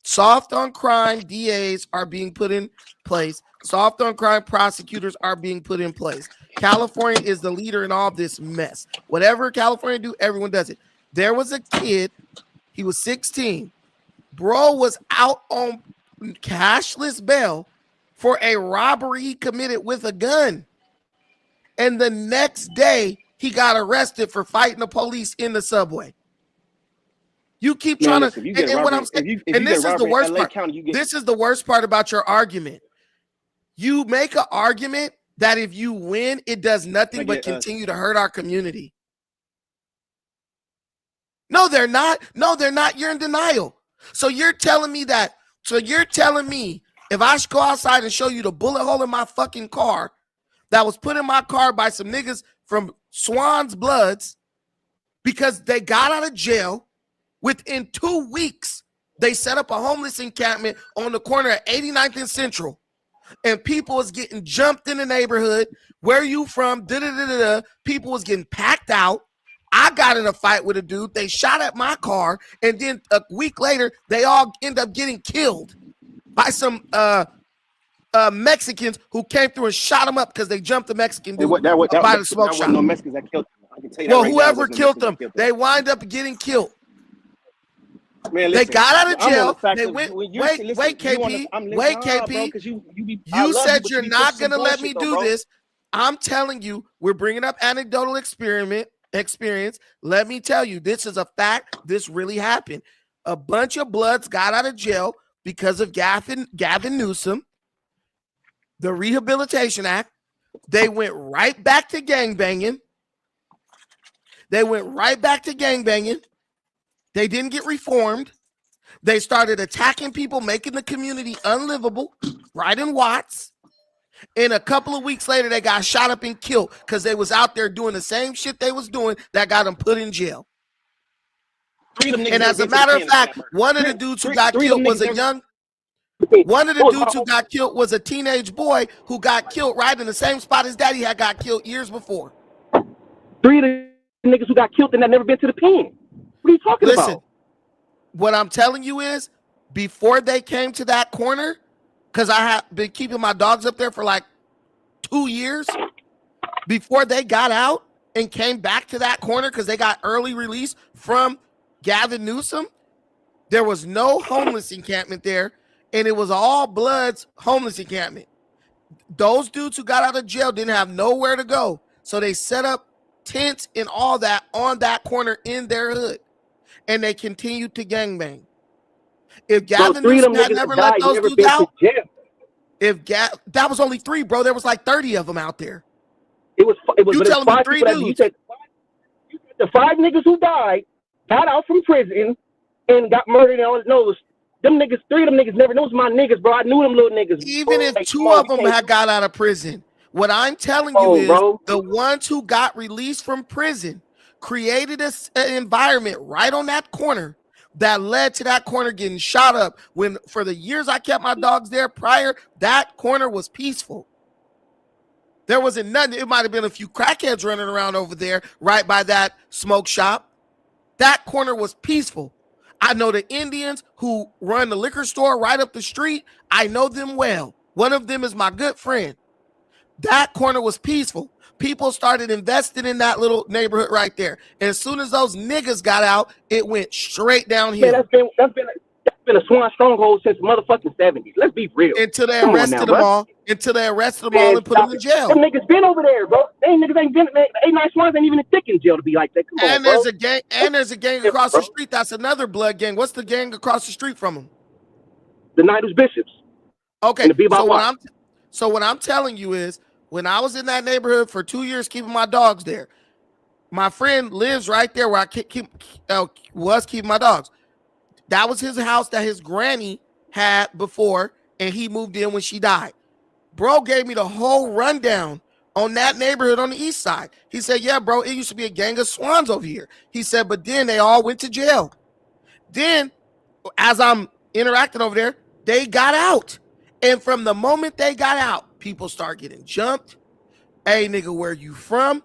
Soft on crime DAs are being put in place. Soft on crime prosecutors are being put in place. California is the leader in all this mess. Whatever California do, everyone does it. There was a kid, he was 16. Bro was out on cashless bail for a robbery he committed with a gun. And the next day, he got arrested for fighting the police in the subway. You keep trying to, and what I'm saying, and this is the worst part. This is the worst part about your argument. You make an argument that if you win, it does nothing but continue to hurt our community. No, they're not. No, they're not. You're in denial. So you're telling me that. So you're telling me if I should go outside and show you the bullet hole in my fucking car that was put in my car by some niggas from Swan's Bloods because they got out of jail. Within 2 weeks, they set up a homeless encampment on the corner of 89th and Central. And people was getting jumped in the neighborhood. Where are you from? People was getting packed out. I got in a fight with a dude. They shot at my car. And then a week later, they all end up getting killed by some Mexicans who came through and shot them up because they jumped the Mexican dude by the smoke shop.
No Mexicans that killed them. I can tell you
well,
that right
whoever
now,
killed them, they wind up getting killed.
Man,
listen, they got out of jail. They went.
Wait,
KP. Wait, KP. You said you're not gonna let me do this. I'm telling you, we're bringing up anecdotal experience. Let me tell you, this is a fact. This really happened. A bunch of Bloods got out of jail because of Gavin Newsom, the Rehabilitation Act. They went right back to gangbanging. They didn't get reformed. They started attacking people, making the community unlivable, right in Watts. And a couple of weeks later, they got shot up and killed because they was out there doing the same shit they was doing that got them put in jail. And as a matter of fact, one of the dudes who got killed was a teenage boy who got killed right in the same spot his daddy had got killed years before.
3 of the niggas who got killed and that never been to the pen. What are you talking about?
What I'm telling you is, before they came to that corner, because I have been keeping my dogs up there for like 2 years, before they got out and came back to that corner because they got early release from Gavin Newsom, there was no homeless encampment there, and it was all Bloods homeless encampment. Those dudes who got out of jail didn't have nowhere to go, so they set up tents and all that on that corner in their hood. And they continued to gangbang. If Gavin Newsom had never let those dudes out, that was only 3, bro. There was like 30 of them out there.
It was
you telling me 3 dudes?
You said the 5 niggas who died got out from prison and got murdered and all that. No, them niggas, 3 of them niggas never knows my niggas, bro. I knew them little niggas.
Even if 2 of them had got out of prison, what I'm telling you is the ones who got released from prison created an environment right on that corner that led to that corner getting shot up. When for the years I kept my dogs there prior, that corner was peaceful. There wasn't nothing. It might have been a few crackheads running around over there right by that smoke shop. That corner was peaceful. I know the Indians who run the liquor store right up the street. I know them well. One of them is my good friend. That corner was peaceful. People started investing in that little neighborhood right there. And as soon as those niggas got out, it went straight downhill.
Man, that's been a Swan stronghold since motherfucking 70s. Let's be real.
Until they
Come on
arrested
now,
them
bro.
all. Until they arrested them all and put them in jail.
Them niggas been over there, bro. They niggas ain't been. 89 Swans ain't even a thick in jail to be like that. Come on,
And
bro.
there's a gang. And there's a gang across the street. That's another blood gang. What's the gang across the street from them?
The Nidus Bishops.
Okay.
And the Bebop Watch.
So what I'm telling you is, when I was in that neighborhood for 2 years keeping my dogs there, my friend lives right there where I was keeping my dogs. That was his house that his granny had before, and he moved in when she died. Bro gave me the whole rundown on that neighborhood on the east side. He said, yeah, bro, it used to be a gang of Swans over here. He said, but then they all went to jail. Then, as I'm interacting over there, they got out. And from the moment they got out, people start getting jumped. Hey, nigga, where you from?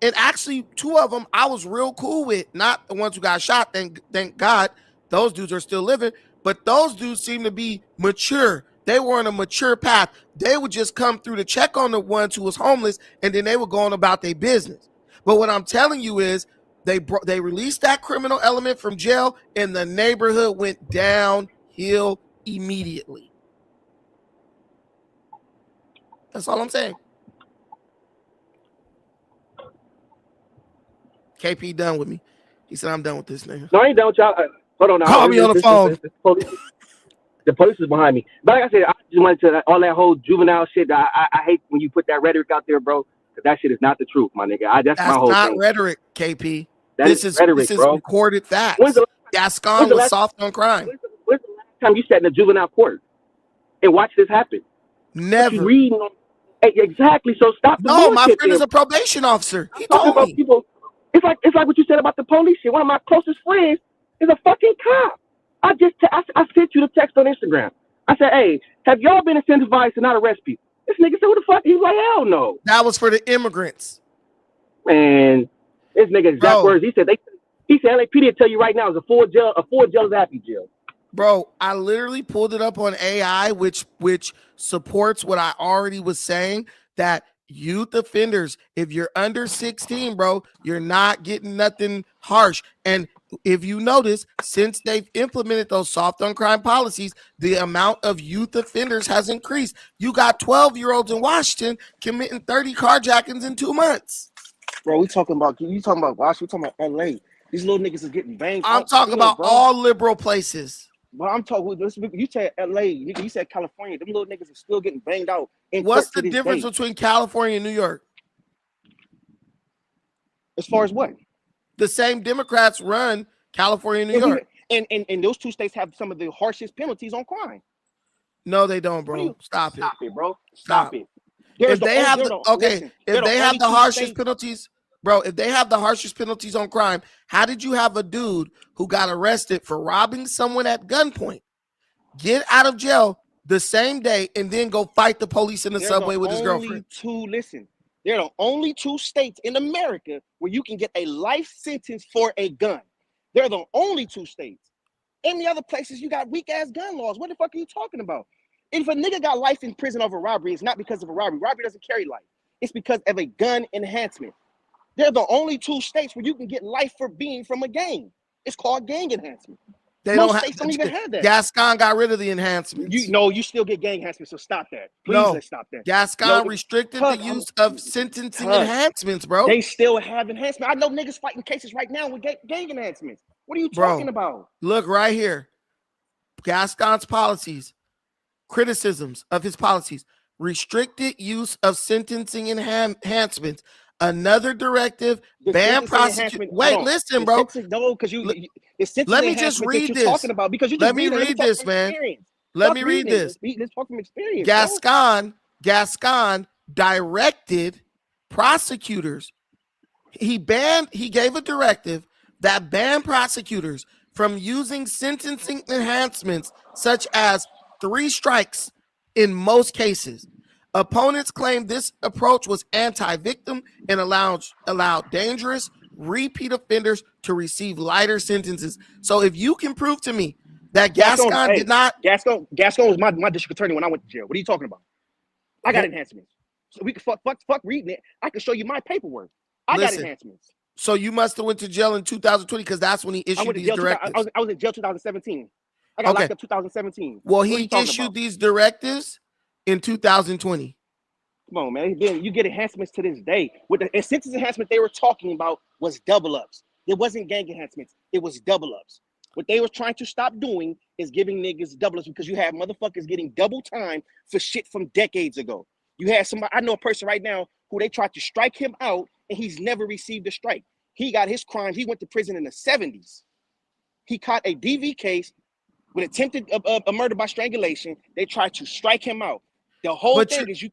And actually, two of them I was real cool with. Not the ones who got shot. Thank God. Those dudes are still living. But those dudes seem to be mature. They were on a mature path. They would just come through to check on the ones who was homeless, and then they were going about their business. But what I'm telling you is they released that criminal element from jail, and the neighborhood went downhill immediately. That's all I'm saying. KP done with me. He said, I'm done with this nigga.
No, I ain't done with y'all. Hold on now.
Call me on the phone.
The police is behind me. But like I said, I just wanted to, all that whole juvenile shit, I hate when you put that rhetoric out there, bro, because that shit is not the truth, my nigga. That's my whole
not
thing.
rhetoric, KP.
This is rhetoric, bro.
Recorded facts. Gascon was soft on crime.
When's the last time you sat in a juvenile court and watched this happen?
Never.
Reading on, exactly. So stop.
No, my friend is a probation officer. He told me.
People, it's like what you said about the police shit. One of my closest friends is a fucking cop. I sent you the text on Instagram. I said, hey, have y'all been incentivized to not arrest people? This nigga said, what the fuck? He was like, hell no.
That was for the immigrants.
Man, this nigga exact words. He said LAPD will tell you right now is a full jail is a happy jail.
Bro, I literally pulled it up on AI, which supports what I already was saying, that youth offenders, if you're under 16, bro, you're not getting nothing harsh. And if you notice, since they've implemented those soft on crime policies, the amount of youth offenders has increased. You got 12-year-olds in Washington committing 30 carjackings in 2 months.
Bro, you talking about Washington, we talking about LA. These little niggas are getting banged.
I'm talking about all liberal places.
But I'm talking, you said LA, you said California. Them little niggas are still getting banged out.
What's the difference between California and New York?
As far as what?
The same Democrats run California and New York.
And those two states have some of the harshest penalties on crime.
No, they don't, bro. Stop it,
bro.
Stop
it.
If they have the harshest penalties, bro, if they have the harshest penalties on crime, how did you have a dude who got arrested for robbing someone at gunpoint, get out of jail the same day, and then go fight the police in the subway with his girlfriend?
They're the only two states in America where you can get a life sentence for a gun. They're the only two states. Any other places, you got weak-ass gun laws. What the fuck are you talking about? If a nigga got life in prison over robbery, it's not because of a robbery. Robbery doesn't carry life. It's because of a gun enhancement. They're the only two states where you can get life for being from a gang. It's called gang enhancement. Most states don't even have that.
Gascon got rid of the enhancements.
You still get gang enhancements, so stop that. Please, let's stop that.
Gascon restricted the use of sentencing enhancements, bro.
They still have enhancement. I know niggas fighting cases right now with gang enhancements. What are you talking about?
Look right here. Gascon's policies, criticisms of his policies, restricted use of sentencing enhancements. Another directive, ban prosecution. Wait, listen, bro.
No, because
let me just read this.
Talking about because you
let me read this, man. Let me read this.
Let's talk from experience.
Gascon directed prosecutors. He gave a directive that banned prosecutors from using sentencing enhancements such as 3 strikes in most cases. Opponents claim this approach was anti-victim and allowed dangerous, repeat offenders to receive lighter sentences. So if you can prove to me that Gascon did not,
Gascon was my district attorney when I went to jail. What are you talking about? I got enhancements. So we can fuck reading it. I can show you my paperwork. I got enhancements.
So you must have went to jail in 2020 because that's when he issued these directives.
I was in jail 2017. I got locked up 2017.
Well, he issued these directives in 2020.
Come on, man. You get enhancements to this day. With the sentence enhancement they were talking about was double ups. It wasn't gang enhancements. It was double ups. What they were trying to stop doing is giving niggas double ups because you have motherfuckers getting double time for shit from decades ago. You had somebody, I know a person right now who they tried to strike him out and he's never received a strike. He got his crimes. He went to prison in the 70s. He caught a DV case with attempted a murder by strangulation. They tried to strike him out. The whole thing is you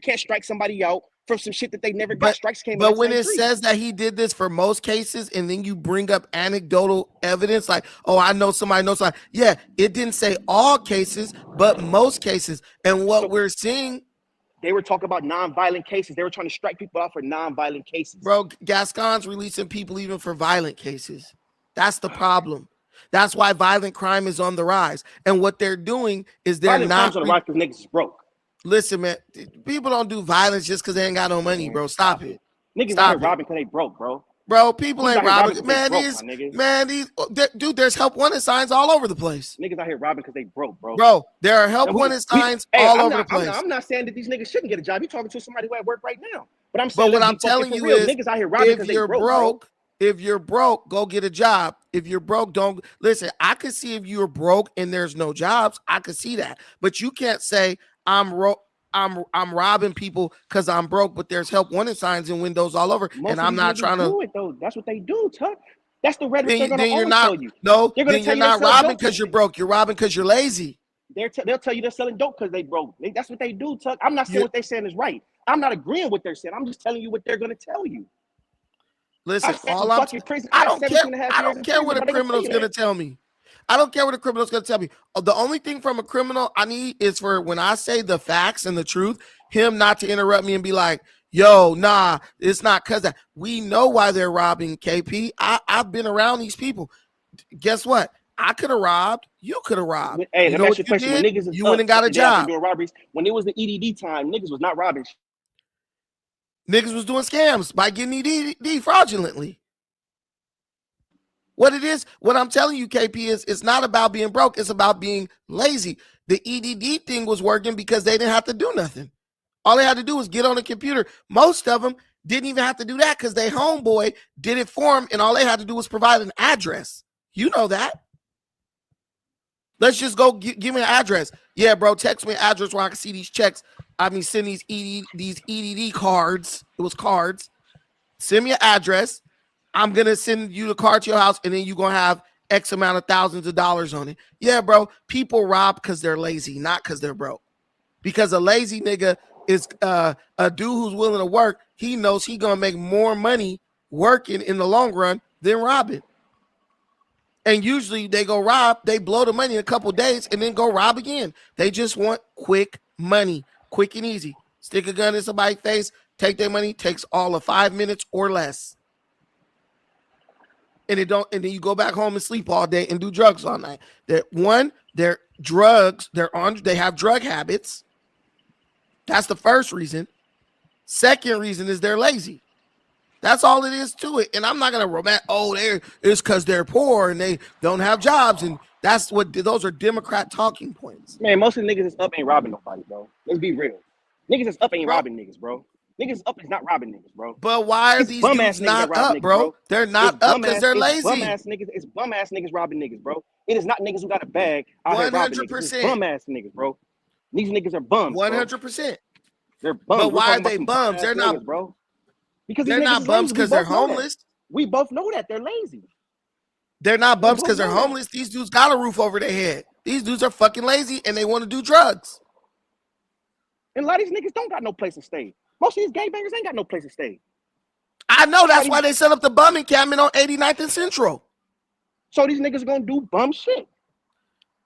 can't strike somebody out from some shit that they never got. Strikes came.
But when it says that he did this for most cases, and then you bring up anecdotal evidence like, oh, I know somebody knows somebody. Yeah, it didn't say all cases, but most cases. And what we're seeing,
they were talking about non-violent cases. They were trying to strike people out for non-violent cases.
Bro, Gascon's releasing people even for violent cases. That's the problem. That's why violent crime is on the rise. And what they're doing is they're
violent
not
crime's on the rise because niggas is broke.
Listen, man, people don't do violence just because they ain't got no money, bro. Stop it.
Niggas out here robbing because they broke, bro.
Bro, people ain't robbing. Dude, there's help wanted signs all over the place.
Niggas out here robbing because they broke, bro.
Bro, there are help wanted signs all over the place.
I'm not saying that these niggas shouldn't get a job. You're talking to somebody who at work right now. But I'm saying,
what I'm telling you is,
niggas out here robbing because they broke.
If you're broke, go get a job. If you're broke, don't listen. I could see if you're broke and there's no jobs, I could see that. But you can't say I'm robbing people because I'm broke, but there's help wanted signs and windows all over.
Most
and I'm not trying to
do it though. That's what they do, Tuck. That's the rhetoric
then,
they're
then
gonna
you're not
tell you.
No,
they're
then you're not robbing because you're broke. You're robbing because you're lazy.
They'll tell you they're selling dope because they broke. That's what they do, Tuck. I'm not saying what they're saying is right. I'm not agreeing with what they're saying. I'm just telling you what they're gonna tell you.
Listen, I don't care what a criminal's gonna tell me. I don't care what a criminal's gonna tell me. The only thing from a criminal I need is for when I say the facts and the truth, him not to interrupt me and be like, yo, nah, it's not because that. We know why they're robbing, KP. I've been around these people. Guess what? I could have robbed. You could have robbed.
Hey,
you know what you did? You went and got a job.
Doing robberies. When it was the EDD time, niggas was not robbing.
Niggas was doing scams by getting EDD fraudulently. What it is, what I'm telling you, KP, is it's not about being broke. It's about being lazy. The EDD thing was working because they didn't have to do nothing. All they had to do was get on the computer. Most of them didn't even have to do that because their homeboy did it for them, and all they had to do was provide an address. You know that. Let's just go give me an address. Yeah, bro, text me an address where I can see these checks. I mean, send these EDD cards. It was cards. Send me an address. I'm going to send you the card to your house, and then you're going to have X amount of thousands of dollars on it. Yeah, bro, people rob because they're lazy, not because they're broke. Because a lazy nigga is a dude who's willing to work. He knows he's going to make more money working in the long run than robbing. And usually they go rob, they blow the money in a couple days and then go rob again. They just want quick money, quick and easy. Stick a gun in somebody's face, take their money, takes all of 5 minutes or less. And then you go back home and sleep all day and do drugs all night. They have drug habits. That's the first reason. Second reason is they're lazy. That's all it is to it. And I'm not gonna it's because they're poor and they don't have jobs, and those are Democrat talking points.
Man, most of the niggas that's up ain't robbing nobody, bro. Let's be real. Niggas that's up ain't robbing niggas, bro. Niggas up is not robbing niggas, bro.
But why are these dudes not up, bro? They're not up because they're lazy.
It's bum ass niggas robbing niggas, bro. It is not niggas who got a bag out here robbing niggas. It's bum ass niggas, bro. These niggas are bums.
100%.
They're bums.
But why are they bums? They're not,
bro. Because
they're not bums because they're homeless.
We both know that they're lazy.
They're not bums because they're homeless. These dudes got a roof over their head. These dudes are fucking lazy and they want to do drugs.
And a lot of these niggas don't got no place to stay. Most of these gangbangers ain't got no place to stay.
I know. That's why they set up the bum encampment on 89th and Central.
So these niggas are gonna do bum shit.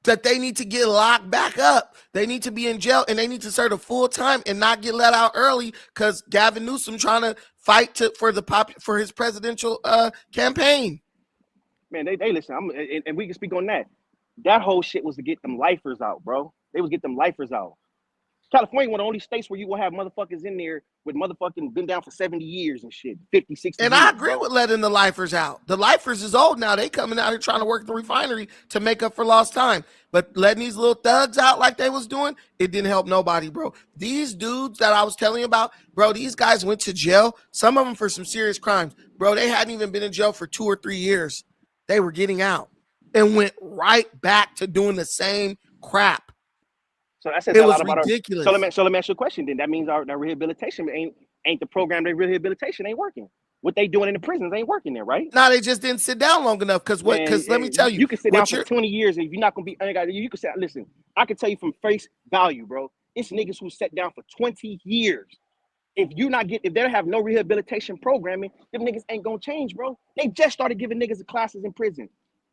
that they need to get locked back up. They need to be in jail and they need to serve a full time and not get let out early because Gavin Newsom trying to fight for his presidential campaign.
Man, they listen. And we can speak on that. That whole shit was to get them lifers out, bro. They was get them lifers out. California, one of the only states where you will have motherfuckers in there with motherfucking been down for 70 years and shit, 50, 60
And
years,
I agree
bro.
with letting the lifers out. The lifers is old now. They coming out here trying to work the refinery to make up for lost time. But letting these little thugs out like they was doing, it didn't help nobody, bro. These dudes that I was telling you about, bro, these guys went to jail. Some of them for some serious crimes. Bro, they hadn't even been in jail for 2 or 3 years. They were getting out and went right back to doing the same crap.
So that says
It
a
was
lot about
ridiculous.
So let me ask you a question. Then that means our rehabilitation ain't the program. Their rehabilitation ain't working. What they doing in the prisons ain't working there, right?
No, they just didn't sit down long enough. Because let me tell you,
you can sit down for 20 years and if you're not gonna be. You can say, listen, I can tell you from face value, bro. It's niggas who sat down for 20 years. If they don't have no rehabilitation programming, them niggas ain't gonna change, bro. They just started giving niggas the classes in prison.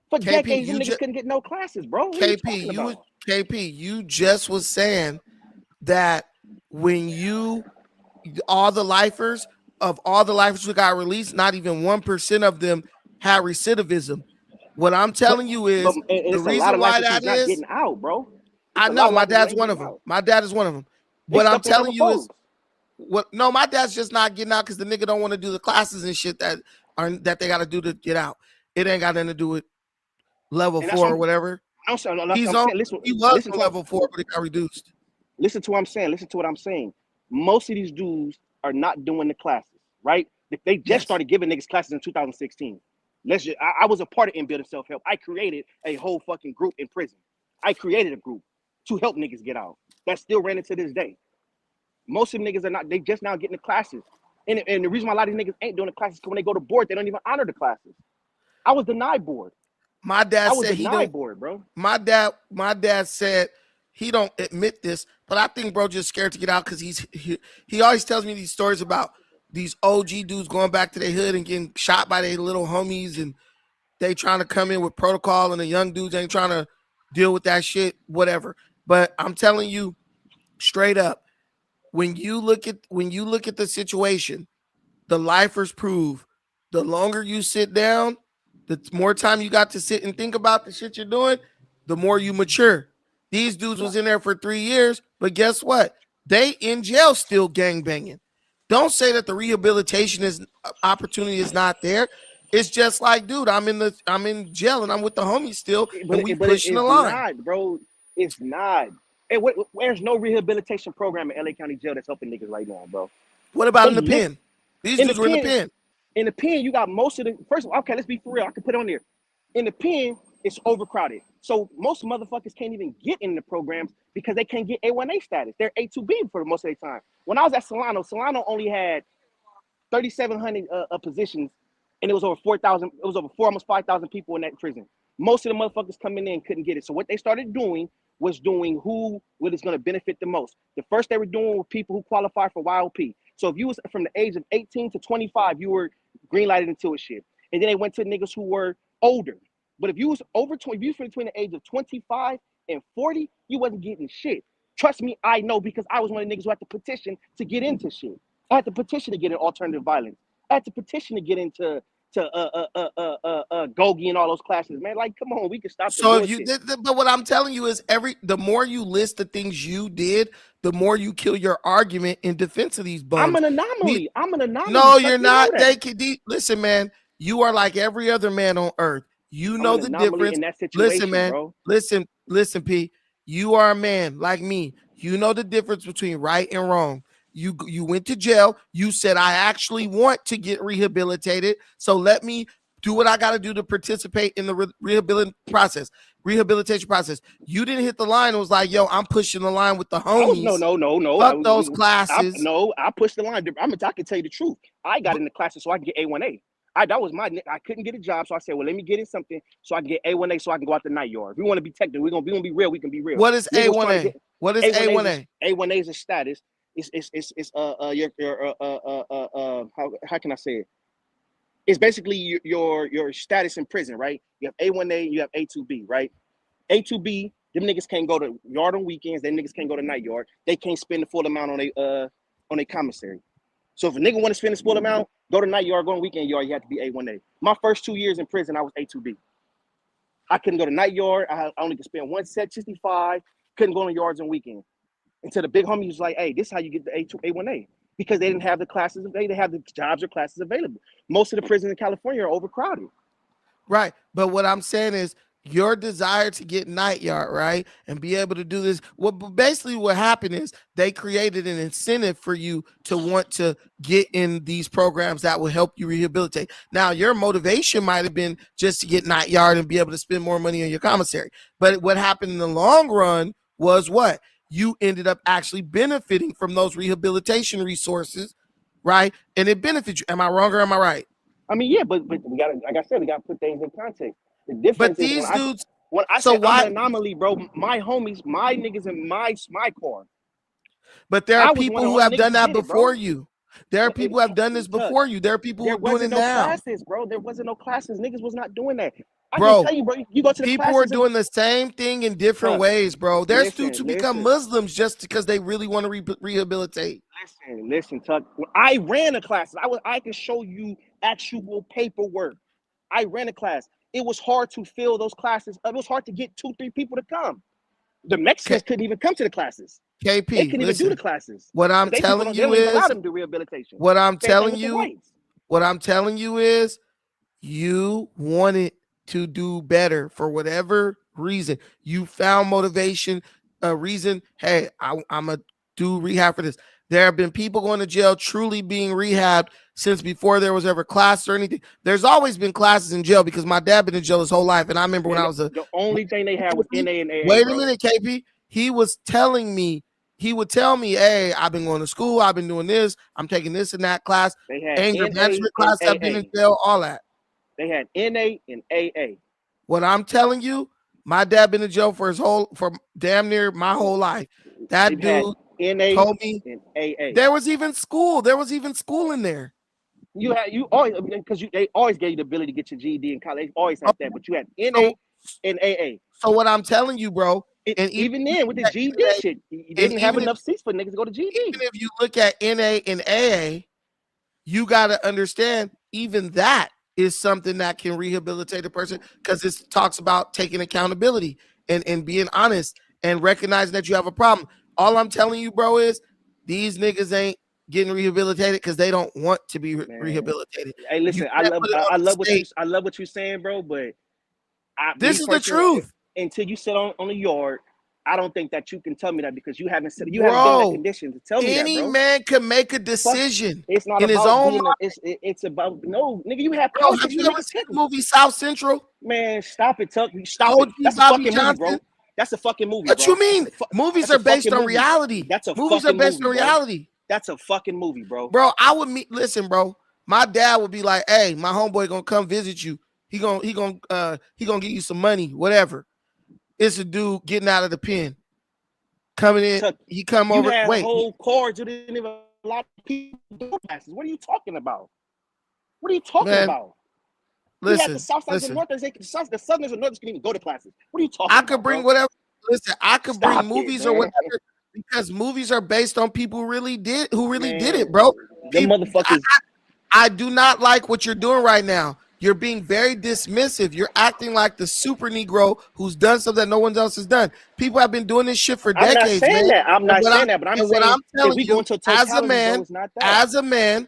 For decades, them niggas couldn't get no classes, bro.
KP, you just was saying that when all the lifers who got released, not even 1% of them had recidivism. What I'm telling you is the reason why that is
not getting out, bro.
I know my dad's one of them. My dad is one of them. What I'm telling you is my dad's just not getting out because the nigga don't want to do the classes and shit that they got to do to get out. It ain't got nothing to do with level 4 or whatever. He was on level 4, but it got reduced.
Listen to what I'm saying. Listen to what I'm saying. Most of these dudes are not doing the classes, right? They just started giving niggas classes in 2016. I was a part of In Building Self-Help. I created a whole fucking group in prison. I created a group to help niggas get out. That still ran into this day. Most of them niggas are not, they just now getting the classes. And the reason why a lot of these niggas ain't doing the classes is because when they go to board, they don't even honor the classes. I was denied board.
My dad said
he don't board, bro.
My dad said he don't admit this, but I think bro just scared to get out because he always tells me these stories about these OG dudes going back to their hood and getting shot by their little homies, and they trying to come in with protocol, and the young dudes ain't trying to deal with that shit, whatever. But I'm telling you straight up, when you look at the situation, the lifers prove the longer you sit down, the more time you got to sit and think about the shit you're doing, the more you mature. These dudes was in there for 3 years, but guess what? They in jail still gangbanging. Don't say that the rehabilitation opportunity is not there. It's just like, dude, I'm in jail and I'm with the homies still, and we pushing the line.
Not, bro. It's not. Hey, there's no rehabilitation program in LA County Jail that's helping niggas right now, bro.
What about in the pen? These dudes were in the pen.
In the pen, you got most of the first of all, okay, let's be for real. I can put it on there. In the pen, it's overcrowded. So most motherfuckers can't even get in the programs because they can't get A1A status. They're A2B for most of the time. When I was at Solano only had 3,700 positions, and it was over 4,000. It was over almost 5,000 people in that prison. Most of the motherfuckers coming in couldn't get it. So what they started doing was doing what is going to benefit the most. The first they were doing with people who qualify for YOP. So if you was from the age of 18 to 25, you were green lighted into a shit. And then they went to niggas who were older. But if you was over 20, if you was between the age of 25 and 40, you wasn't getting shit. Trust me, I know, because I was one of the niggas who had to petition to get into shit. I had to petition to get in alternative violence. I had to petition to get into Gogi and all those classes, man. Like, come on, we can stop.
So if you did, but what I'm telling you is the more you list the things you did, the more you kill your argument in defense of these bums.
I'm an anomaly. I'm an anomaly.
No, you're not. Listen, man. You are like every other man on earth. You know the difference. Listen, man. Bro. Listen, P. You are a man like me. You know the difference between right and wrong. You went to jail. You said, I actually want to get rehabilitated. So let me do what I got to do to participate in the rehabilitation process. You didn't hit the line. It was like, yo, I'm pushing the line with the homies.
No.
Fuck those classes.
I pushed the line. I can tell you the truth. I got in the classes so I can get A1A. I couldn't get a job, so I said, well, let me get in something so I can get A1A so I can go out the night yard. If we want to be technical, we're gonna be real. We can be real.
What is A1A? What is A1A?
A1A is a status. It's how can I say it? It's basically your status in prison, right? You have A1A, you have A2B, right? A2B, them niggas can't go to yard on weekends. Them niggas can't go to night yard. They can't spend the full amount on a commissary. So if a nigga want to spend the full amount, go to night yard, go on weekend yard, you have to be A1A. My first 2 years in prison, I was A2B. I couldn't go to night yard. I only could spend one set, 65. Couldn't go on yards on weekend. Until the big homie was like, hey, this is how you get the A1A. Because they didn't have the classes, they didn't have the jobs or classes available. Most of the prisons in California are overcrowded.
Right. But what I'm saying is your desire to get night yard, right, and be able to do this. Basically what happened is they created an incentive for you to want to get in these programs that will help you rehabilitate. Now, your motivation might have been just to get night yard and be able to spend more money on your commissary. But what happened in the long run was what? You ended up actually benefiting from those rehabilitation resources, right? And it benefits you. Am I wrong or am I right?
I mean, yeah, but we gotta, like I said, we gotta put things in context. The difference
But these dudes,
when I
so
said
why
I'm an anomaly, bro, my homies, my niggas in my car.
But there
I
are
was
people
one of
who
those
have
niggas
done that
did it,
before
bro.
you. There are people who have done this before you. There are people who
There
are doing
wasn't
it
no
now.
classes, bro. There wasn't no classes. Niggas was not doing that. I
Bro,
can tell you, bro, you go to the
people are
classes
doing the same thing in different
Bruh,
ways, bro. There's dudes who
listen.
become Muslims just because they really want to rehabilitate.
Listen, Tuck. When I ran a class. I can show you actual paperwork. I ran a class. It was hard to fill those classes. It was hard to get 2-3 people to come. The Mexicans couldn't even come to the classes.
KP,
They couldn't even
listen,
do the classes.
what I'm
They
telling
don't
you
even allow
is,
them to do rehabilitation.
what I'm
Same thing
telling
with the
you,
whites.
what I'm telling you is, you wanted to do better for whatever reason. You found motivation, a reason. Hey, I'm gonna do rehab for this. There have been people going to jail truly being rehabbed since before there was ever classes or anything. There's always been classes in jail because my dad been in jail his whole life, and I remember when I was
the only thing they had was NA and AA.
Wait a
bro.
minute, KP. He was telling me, he would tell me, hey, I've been going to school, I've been doing this, I'm taking this and that class,
They had
anger
NA
management
and
class, I've been in
AA.
jail, all that.
They had NA and AA.
What I'm telling you, my dad been in jail for damn near my whole life. That
They've
dude
had NA
told me
and AA.
there was even school. There was even school in there.
You always, because they always gave you the ability to get your GED in college. They always had that, but you had NA and AA.
So what I'm telling you, bro, and
even then with the GED shit, you didn't have enough seats for niggas to go to GED.
Even if you look at NA and AA, you got to understand even that is something that can rehabilitate a person because it talks about taking accountability and being honest and recognizing that you have a problem. All I'm telling you, bro, is these niggas ain't getting rehabilitated because they don't want to be rehabilitated.
Hey, listen, I love what you're saying, bro, but
this is the truth.
Until you sit on the yard, I don't think that you can tell me that because you haven't been in
Bro,
that condition to tell me that,
any
bro.
man can make a decision
It's not
in his
about
own
being
mind.
it's about no nigga. You have
Bro,
power.
have you ever seen the movie South Central?
Man, stop it, Tuck. Stop
OG
it. That's
Bobby
a fucking movie, bro.
Johnson?
That's a fucking movie.
What
bro.
you mean? Movies are based on reality.
That's a
movies
fucking
are based
movie,
on
bro.
reality.
That's a fucking movie, bro.
Bro, I would listen, bro. My dad would be like, "Hey, my homeboy gonna come visit you. He gonna give you some money, whatever." It's a dude getting out of the pen, coming in.
Tuck,
he come
you
over.
had
Wait,
whole cards. You didn't even a lot of people do classes. What are you talking about? What are you talking
Man,
about?
listen,
You had the South Sides and
listen.
Northerners. The Southerners and Northerners can even go to classes. What are you talking
I
about?
could bring
bro?
whatever. Listen, I could
Stop
bring
it,
movies or
man.
whatever because movies are based on people who really did
Man,
it, bro.
Them motherfuckers.
I do not like what you're doing right now. You're being very dismissive. You're acting like the super Negro who's done something that no one else has done. People have been doing this shit for
I'm not
decades,
saying
man.
that. I'm not
And
saying that, but I'm
and
saying
what I'm
if
telling
we go
you,
into
as
totality,
a
bro, it's not that.
man,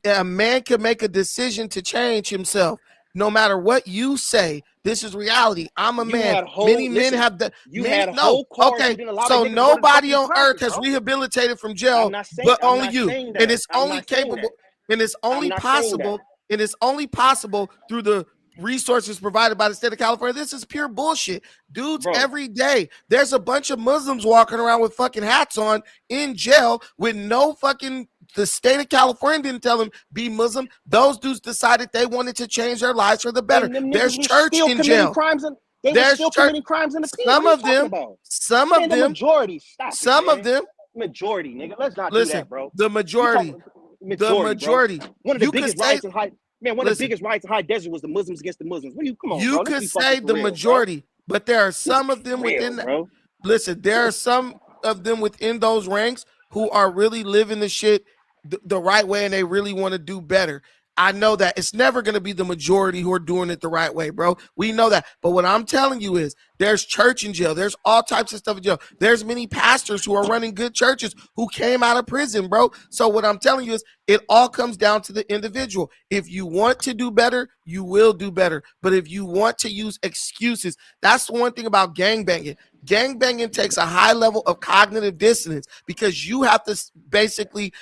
a man can make a decision to change himself. No matter what you say, this is reality. I'm a
You
man.
had whole-
Many men
listen,
have done.
you had whole cards. You didn't allow
So
the niggas to go to
nobody
fucking
on earth has
classes, bro.
rehabilitated from jail,
I'm not saying-
but
I'm
only
not
you.
saying
And
that.
it's
I'm
only
not saying
capable.
that.
And it's only
not saying
possible.
that.
And it's only possible through the resources provided by the state of California. This is pure bullshit. Dudes,
Bro.
every day, there's a bunch of Muslims walking around with fucking hats on in jail with no fucking, the state of California didn't tell them be Muslim. Those dudes decided they wanted to change their lives for the better.
And them
There's
niggas was
church
still
in
committing
jail.
crimes and they were
There's
still
church-
committing crimes in the pen.
Some
What are
of
you talking
them,
about?
some
Man,
of
the
them,
majority. Stop it,
some
man.
of them,
Majority, nigga. Let's not do
listen,
that, bro.
the majority,
Majority,
the majority.
bro. One of the
You could
biggest
say-
riots in high. Man, one of the
Listen.
biggest riots in High Desert was the Muslims against the Muslims. What do you come on?
You
bro? Let's
could
be fucking
say
for
the
real, bro.
majority. But there are some of them within that.
Bro.
Listen, there are some of them within those ranks who are really living the shit the right way, and they really want to do better. I know that it's never going to be the majority who are doing it the right way, bro. We know that. But what I'm telling you is there's church in jail. There's all types of stuff in jail. There's many pastors who are running good churches who came out of prison, bro. So what I'm telling you is it all comes down to the individual. If you want to do better, you will do better. But if you want to use excuses, that's the one thing about gangbanging. Gangbanging takes a high level of cognitive dissonance because you have to basically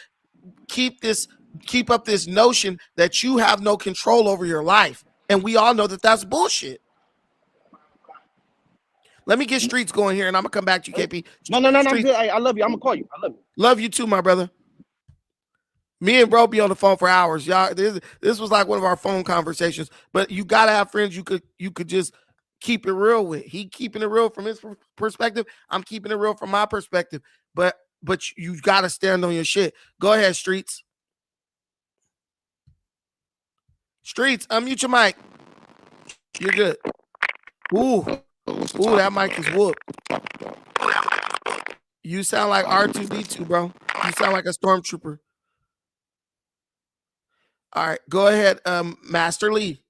keep up this notion that you have no control over your life. And we all know that that's bullshit. Let me get Streets going here, and I'm going to come back to you, KP.
No, I'm good. I love you. I'm going to call you. I love you.
Love you too, my brother. Me and bro be on the phone for hours. Y'all, this was like one of our phone conversations. But you got to have friends you could just keep it real with. He keeping it real from his perspective. I'm keeping it real from my perspective. But you got to stand on your shit. Go ahead, Streets. Streets, unmute your mic. You're good. Ooh, that mic is whooped. You sound like R2D2, bro. You sound like a stormtrooper. All right, go ahead, Master Lee.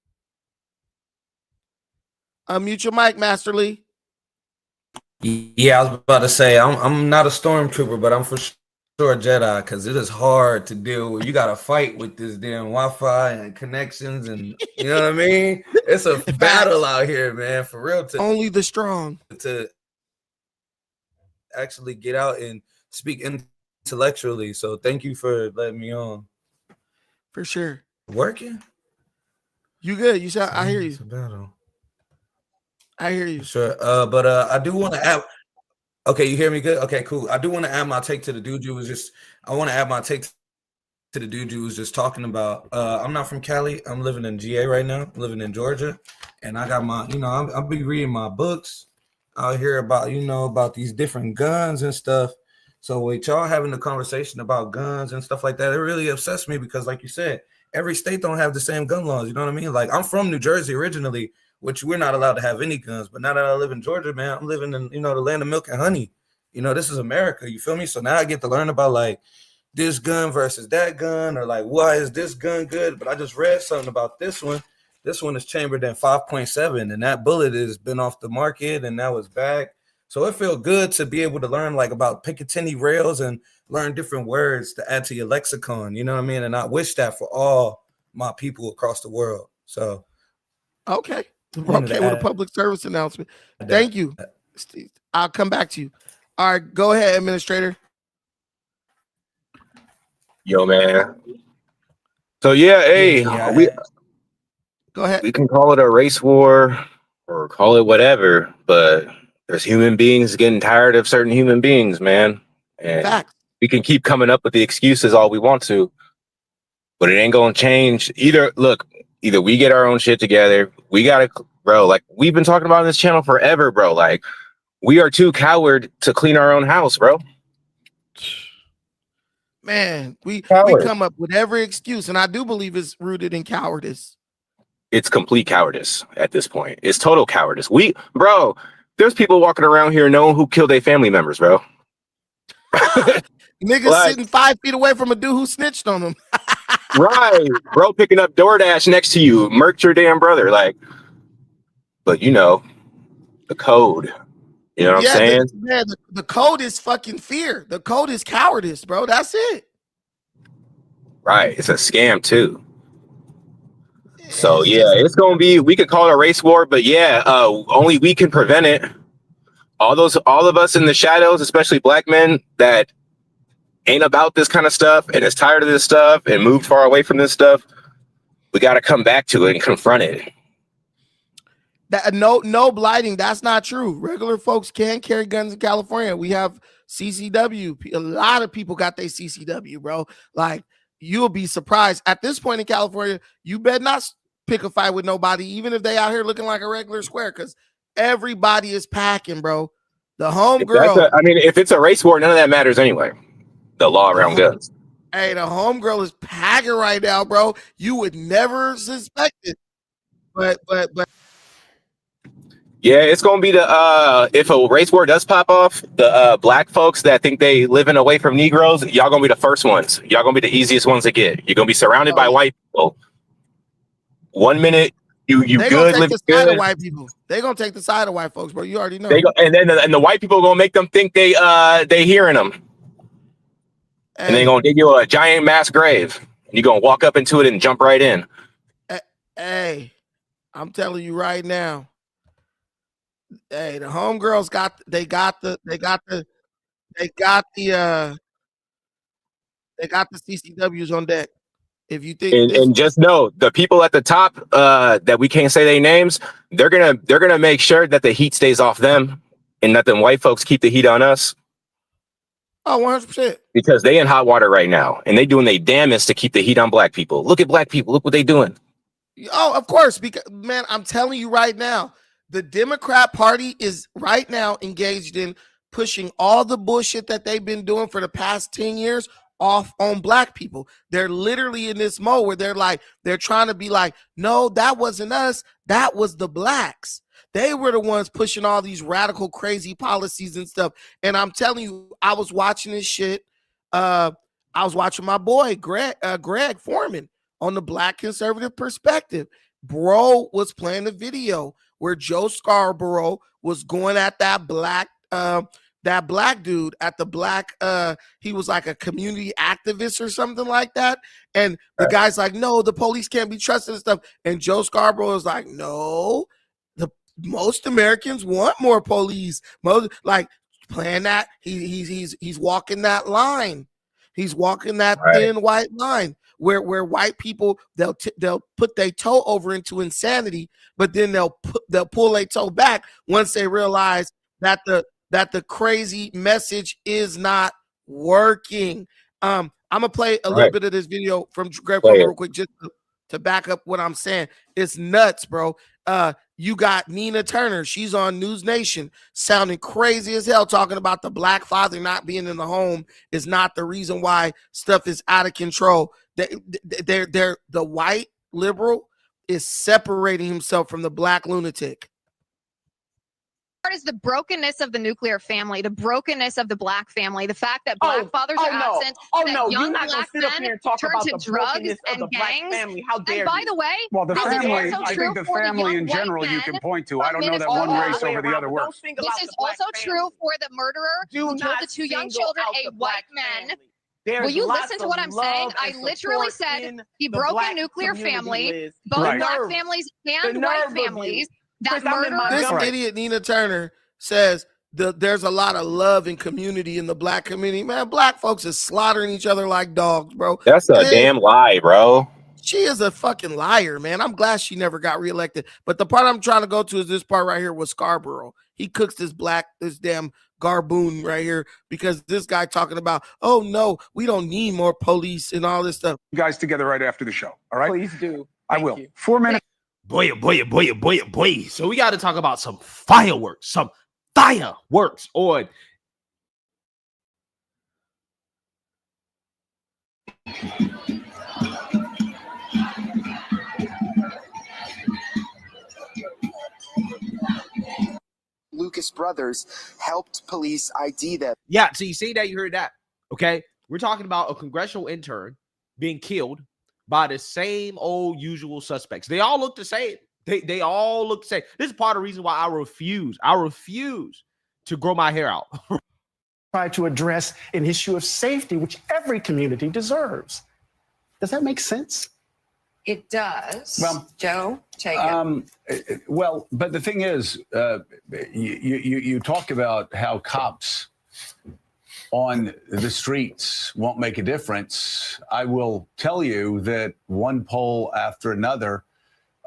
Unmute your mic, Master Lee.
Yeah, I was about to say I'm not a stormtrooper, but I'm for sure a Jedi, because it is hard to deal with. You got to fight with this damn Wi-Fi and connections, and you know what I mean. It's a battle out here, man. For real.
Only the strong
to actually get out and speak intellectually. So thank you for letting me on.
For sure.
Working.
You good? You sound. I hear you.
It's a battle.
I hear you.
Sure. But I do want to add. Okay, you hear me good? Okay, cool. I do want to add my take to the dude you was just. I want to add my take to the dude you was just talking about. I'm not from Cali. I'm living in GA right now. I'm living in Georgia, and I got my. I'll be reading my books. I'll hear about about these different guns and stuff. So with y'all having a conversation about guns and stuff like that, it really upsets me because, like you said, every state don't have the same gun laws. You know what I mean? Like I'm from New Jersey originally, which we're not allowed to have any guns. But now that I live in Georgia, man, I'm living in, the land of milk and honey. This is America. You feel me? So now I get to learn about like this gun versus that gun, or like, why is this gun good? But I just read something about this one. This one is chambered in 5.7, and that bullet has been off the market, and now it's back. So it feels good to be able to learn like about Picatinny rails and learn different words to add to your lexicon. You know what I mean? And I wish that for all my people across the world. So,
okay. With a public service announcement. Thank you, Steve. I'll come back to you. All right, go ahead, Administrator.
Yo, man. So hey,
go ahead.
We can call it a race war or call it whatever, but there's human beings getting tired of certain human beings, man. And
Facts.
We can keep coming up with the excuses all we want to, but it ain't gonna change. Either we get our own shit together. We gotta, bro, like we've been talking about on this channel forever, bro. Like we are too coward to clean our own house, bro.
Man, we come up with every excuse, and I do believe it's rooted in cowardice.
It's complete cowardice at this point. It's total cowardice. Bro, there's people walking around here knowing who killed their family members, bro.
Niggas sitting 5 feet away from a dude who snitched on them.
Right, bro, picking up DoorDash next to you, murked your damn brother, like. But the code. You know what I'm saying?
The code is fucking fear. The code is cowardice, bro. That's it.
Right, it's a scam too. So it's gonna be. We could call it a race war, but only we can prevent it. All of us in the shadows, especially black men that ain't about this kind of stuff and is tired of this stuff and moved far away from this stuff, we got to come back to it and confront it.
That no blighting. That's not true. Regular folks can carry guns in California. We have CCW. A lot of people got their CCW, bro. Like you'll be surprised. At this point in California, you better not pick a fight with nobody, even if they out here looking like a regular square, because everybody is packing, bro. The homegirl.
If it's a race war, none of that matters anyway. The law around guns.
Hey, the homegirl is packing right now, bro. You would never suspect it. But
Yeah, it's gonna be the if a race war does pop off, the black folks that think they living away from Negroes, y'all gonna be the first ones. Y'all gonna be the easiest ones to get. You're gonna be surrounded by white people. 1 minute you
They
good,
gonna take
live
the side
good.
of white people. They gonna take the side of white folks, bro. You already know.
They go, and then the white people gonna make them think they hearing them, and they gonna dig you a giant mass grave. And you're gonna walk up into it and jump right in.
Hey, I'm telling you right now. Hey, the homegirls got the CCWs on deck. If you think
And just know the people at the top that we can't say their names, they're gonna make sure that the heat stays off them and that them white folks keep the heat on us.
Oh, 100%.
Because they in hot water right now and they doing their damnedest to keep the heat on black people. Look at black people. Look what they doing.
Oh, of course, because man, I'm telling you right now, the Democrat Party is right now engaged in pushing all the bullshit that they've been doing for the past 10 years off on black people. They're literally in this mode where they're trying to be like, no, that wasn't us. That was the blacks. They were the ones pushing all these radical, crazy policies and stuff. And I'm telling you, I was watching this shit. I was watching my boy, Greg Foreman, on the Black Conservative Perspective. Bro was playing the video where Joe Scarborough was going at that black dude at the black, he was like a community activist or something like that. And the guy's like, no, the police can't be trusted and stuff. And Joe Scarborough is like, no, most Americans want more police. Like playing that, he's walking that line. He's walking that thin white line where white people they'll put their toe over into insanity, but then they'll pull their toe back once they realize that the crazy message is not working. I'm gonna play a little bit of this video from Greg real quick just to back up what I'm saying. It's nuts, bro. You got Nina Turner. She's on News Nation sounding crazy as hell, talking about the black father not being in the home is not the reason why stuff is out of control. The white liberal is separating himself from the black lunatic.
Part is the brokenness of the nuclear family, the brokenness of the black family, the fact that black fathers are absent, that young black men turn to drugs and gangs. And by the way,
well, the
this
family,
is also
I
true
think the
for
family
young
in
white
general you
men
can point to.
from
I don't know that
Minnesota.
one race over the other works.
This is also true for the murderer who killed the two young children, a white man. Will you listen to what I'm saying? I literally said he broke a nuclear family, both black families and white families. That murderer.
This idiot Nina Turner says there's a lot of love and community in the black community. Man, black folks is slaughtering each other like dogs, bro.
That's a damn lie, bro.
She is a fucking liar, man. I'm glad she never got reelected. But the part I'm trying to go to is this part right here with Scarborough. He cooks this damn garboon right here because this guy talking about, oh no, we don't need more police and all this stuff.
You guys together right after the show. All right.
Please do.
I will. 4 minutes.
Boy. So we got to talk about some fireworks on
Lucas Brothers helped police ID them.
Yeah, so you see that, you heard that. Okay, we're talking about a congressional intern being killed by the same old usual suspects. They all look the same. They all look the same. This is part of the reason why I refuse to grow my hair out.
Try to address an issue of safety, which every community deserves. Does that make sense?
It does.
Well,
Joe, take it.
Well, but the thing is, you talk about how cops on the streets won't make a difference. I will tell you that one poll after another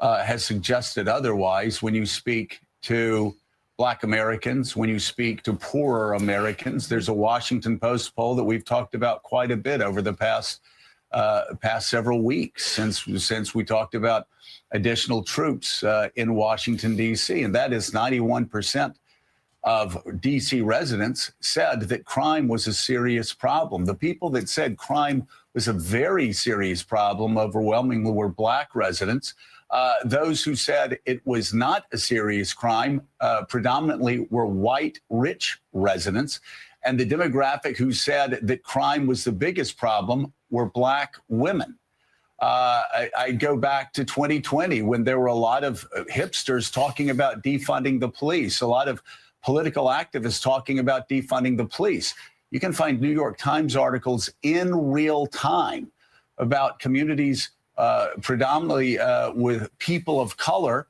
has suggested otherwise. When you speak to Black Americans, when you speak to poorer Americans, there's a Washington Post poll that we've talked about quite a bit over the past several weeks since we talked about additional troops in Washington, D.C., and that is 91% of D.C. residents said that crime was a serious problem. The people that said crime was a very serious problem. Overwhelmingly were Black residents. Those who said it was not a serious crime predominantly were white, rich residents. And the demographic who said that crime was the biggest problem were Black women. I go back to 2020 when there were a lot of hipsters talking about defunding the police, a lot of political activists talking about defunding the police. You can find New York Times articles in real time about communities predominantly with people of color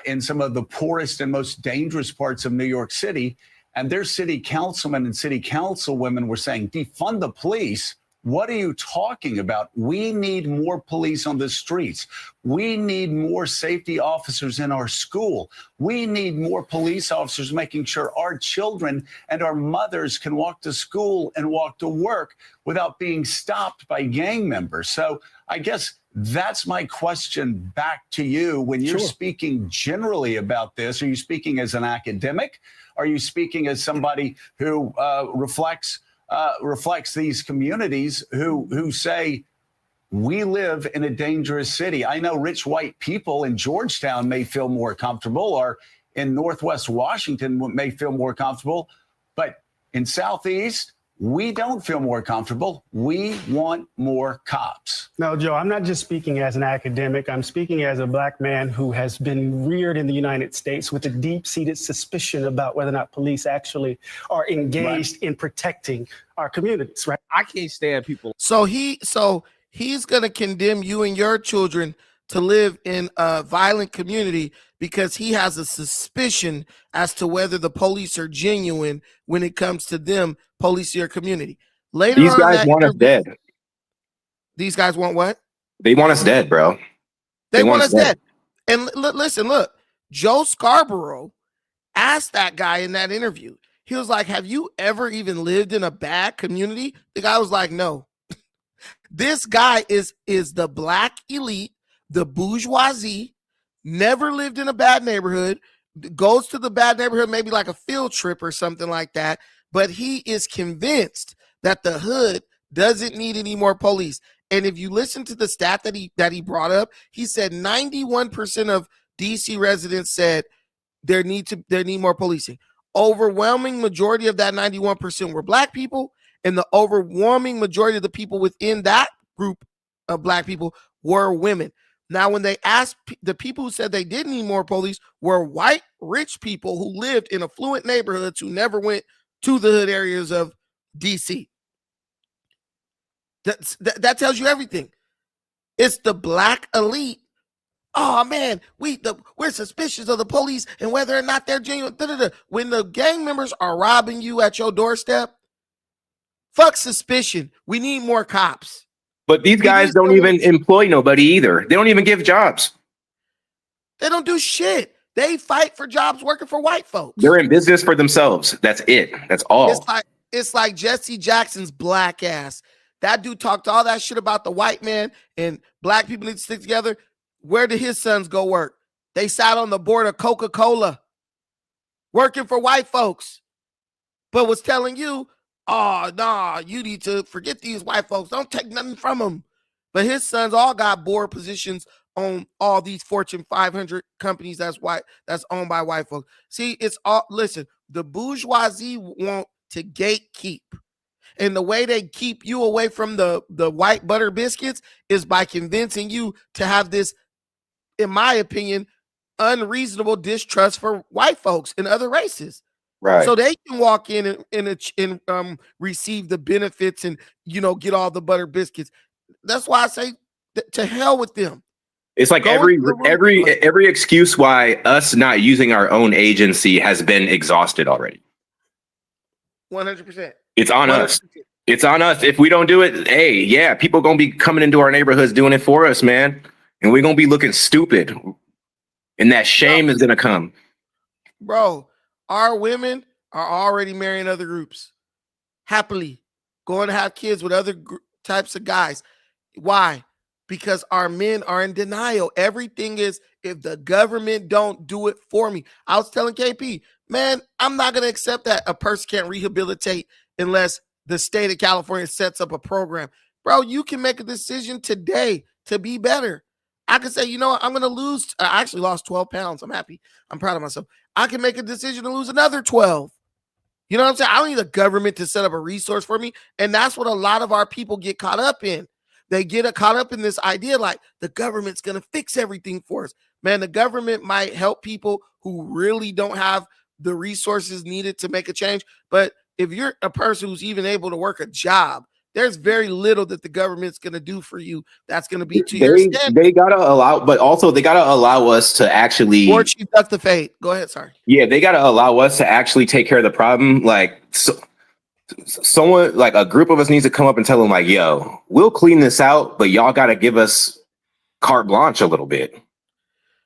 in some of the poorest and most dangerous parts of New York City. And their city councilmen and city councilwomen were saying, defund the police. What are you talking about? We need more police on the streets. We need more safety officers in our school. We need more police officers making sure our children and our mothers can walk to school and walk to work without being stopped by gang members. So I guess that's my question back to you. When you're speaking generally about this, are you speaking as an academic? Are you speaking as somebody who reflects these communities who say, we live in a dangerous city? I know rich white people in Georgetown may feel more comfortable, or in Northwest Washington may feel more comfortable, but in Southeast, we don't feel more comfortable. We want more cops.
No, Joe, I'm not just speaking as an academic. I'm speaking as a Black man who has been reared in the United States with a deep-seated suspicion about whether or not police actually are engaged in protecting our communities, right?
I can't stand people.
So he's going to condemn you and your children to live in a violent community because he has a suspicion as to whether the police are genuine when it comes to them policing your community. Later
These
on
guys want us dead.
These guys want what?
They want us dead, bro.
They want us dead. And listen, look, Joe Scarborough asked that guy in that interview. He was like, have you ever even lived in a bad community? The guy was like, no. This guy is the Black elite, the bourgeoisie, never lived in a bad neighborhood, goes to the bad neighborhood, maybe like a field trip or something like that. But he is convinced that the hood doesn't need any more police. And if you listen to the stat that he brought up, he said 91% of DC residents said there need more policing. Overwhelming majority of that 91% were Black people, and the overwhelming majority of the people within that group of Black people were women. Now, when they asked, the people who said they didn't need more police were white, rich people who lived in affluent neighborhoods who never went to the hood areas of DC. That tells you everything. It's the Black elite. Oh man, we're suspicious of the police and whether or not they're genuine. When the gang members are robbing you at your doorstep, fuck suspicion. We need more cops.
But these guys don't even employ nobody either. They don't even give jobs.
They don't do shit. They fight for jobs working for white folks.
They're in business for themselves. That's it. That's all.
It's like Jesse Jackson's black ass. That dude talked all that shit about the white man and Black people need to stick together. Where did his sons go work? They sat on the board of Coca-Cola working for white folks, but was telling you, oh, nah, you need to forget these white folks. Don't take nothing from them. But his sons all got board positions on all these Fortune 500 companies that's owned by white folks. See, it's all, listen, the bourgeoisie want to gatekeep. And the way they keep you away from the white butter biscuits is by convincing you to have this, in my opinion, unreasonable distrust for white folks and other races.
Right.
So they can walk in and receive the benefits and, get all the butter biscuits. That's why I say to hell with them.
It's like every excuse why us not using our own agency has been exhausted already.
100%.
It's on
100%.
us. It's on us. If we don't do it, hey, yeah, people gonna be coming into our neighborhoods doing it for us, man. And we're gonna be looking stupid. And that shame is gonna come.
Bro, our women are already marrying other groups. Happily. Going to have kids with other types of guys. Why? Because our men are in denial. Everything is, if the government don't do it for me. I was telling KP, man, I'm not going to accept that a person can't rehabilitate unless the state of California sets up a program. Bro, you can make a decision today to be better. I can say, you know what, I'm going to lose. I actually lost 12 pounds. I'm happy. I'm proud of myself. I can make a decision to lose another 12. You know what I'm saying? I don't need the government to set up a resource for me. And that's what a lot of our people get caught up in. They get caught up in this idea like the government's going to fix everything for us. Man, the government might help people who really don't have the resources needed to make a change. But if you're a person who's even able to work a job, there's very little that the government's going to do for you that's going to be to your standard.
They gotta allow, but also they gotta allow us to actually.
Or Chief Dr. Fade. Go ahead, sorry.
Yeah, they gotta allow us to actually take care of the problem. Like someone, like a group of us needs to come up and tell them, like, "Yo, we'll clean this out, but y'all gotta give us carte blanche a little bit.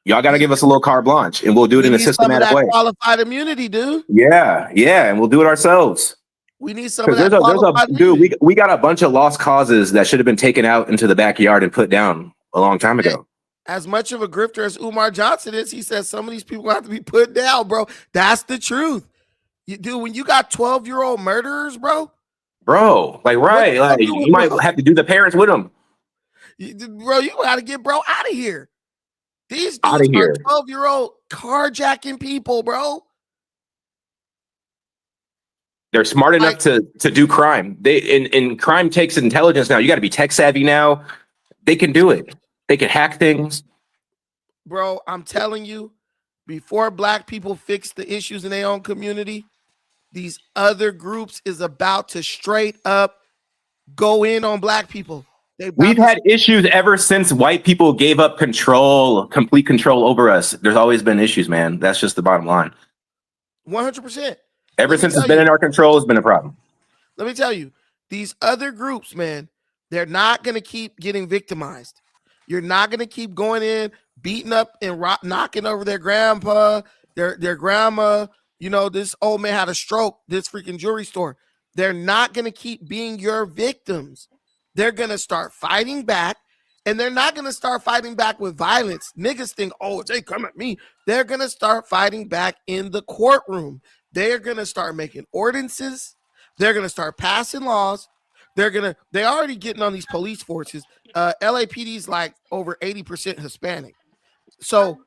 Y'all gotta give us a little carte blanche, and we'll do it in a systematic way."
Qualified immunity, dude.
Yeah, and we'll do it ourselves.
We need some of that.
Dude, we got a bunch of lost causes that should have been taken out into the backyard and put down a long time ago.
As much of a grifter as Umar Johnson is, he says some of these people have to be put down, bro. That's the truth. Dude, when you got 12-year-old murderers, bro.
Like, right. Like, you might have to do the parents with them.
Bro, you got to get bro out of here. These dudes are 12-year-old carjacking people, bro.
They're smart enough to do crime. And crime takes intelligence now. You got to be tech savvy now. They can do it. They can hack things.
Bro, I'm telling you, before black people fix the issues in their own community, these other groups is about to straight up go in on black people.
We've had issues ever since white people gave up complete control over us. There's always been issues, man. That's just the bottom line.
100%.
Ever since it's been in our control, it's been a problem.
Let me tell you, these other groups, man, they're not going to keep getting victimized. You're not going to keep going in, beating up and knocking over their grandpa, their grandma. You know, this old man had a stroke, this freaking jewelry store. They're not going to keep being your victims. They're going to start fighting back, and they're not going to start fighting back with violence. Niggas think, oh, they come at me. They're going to start fighting back in the courtroom. They're going to start making ordinances. They're going to start passing laws. They're already getting on these police forces. LAPD's like over 80% Hispanic. So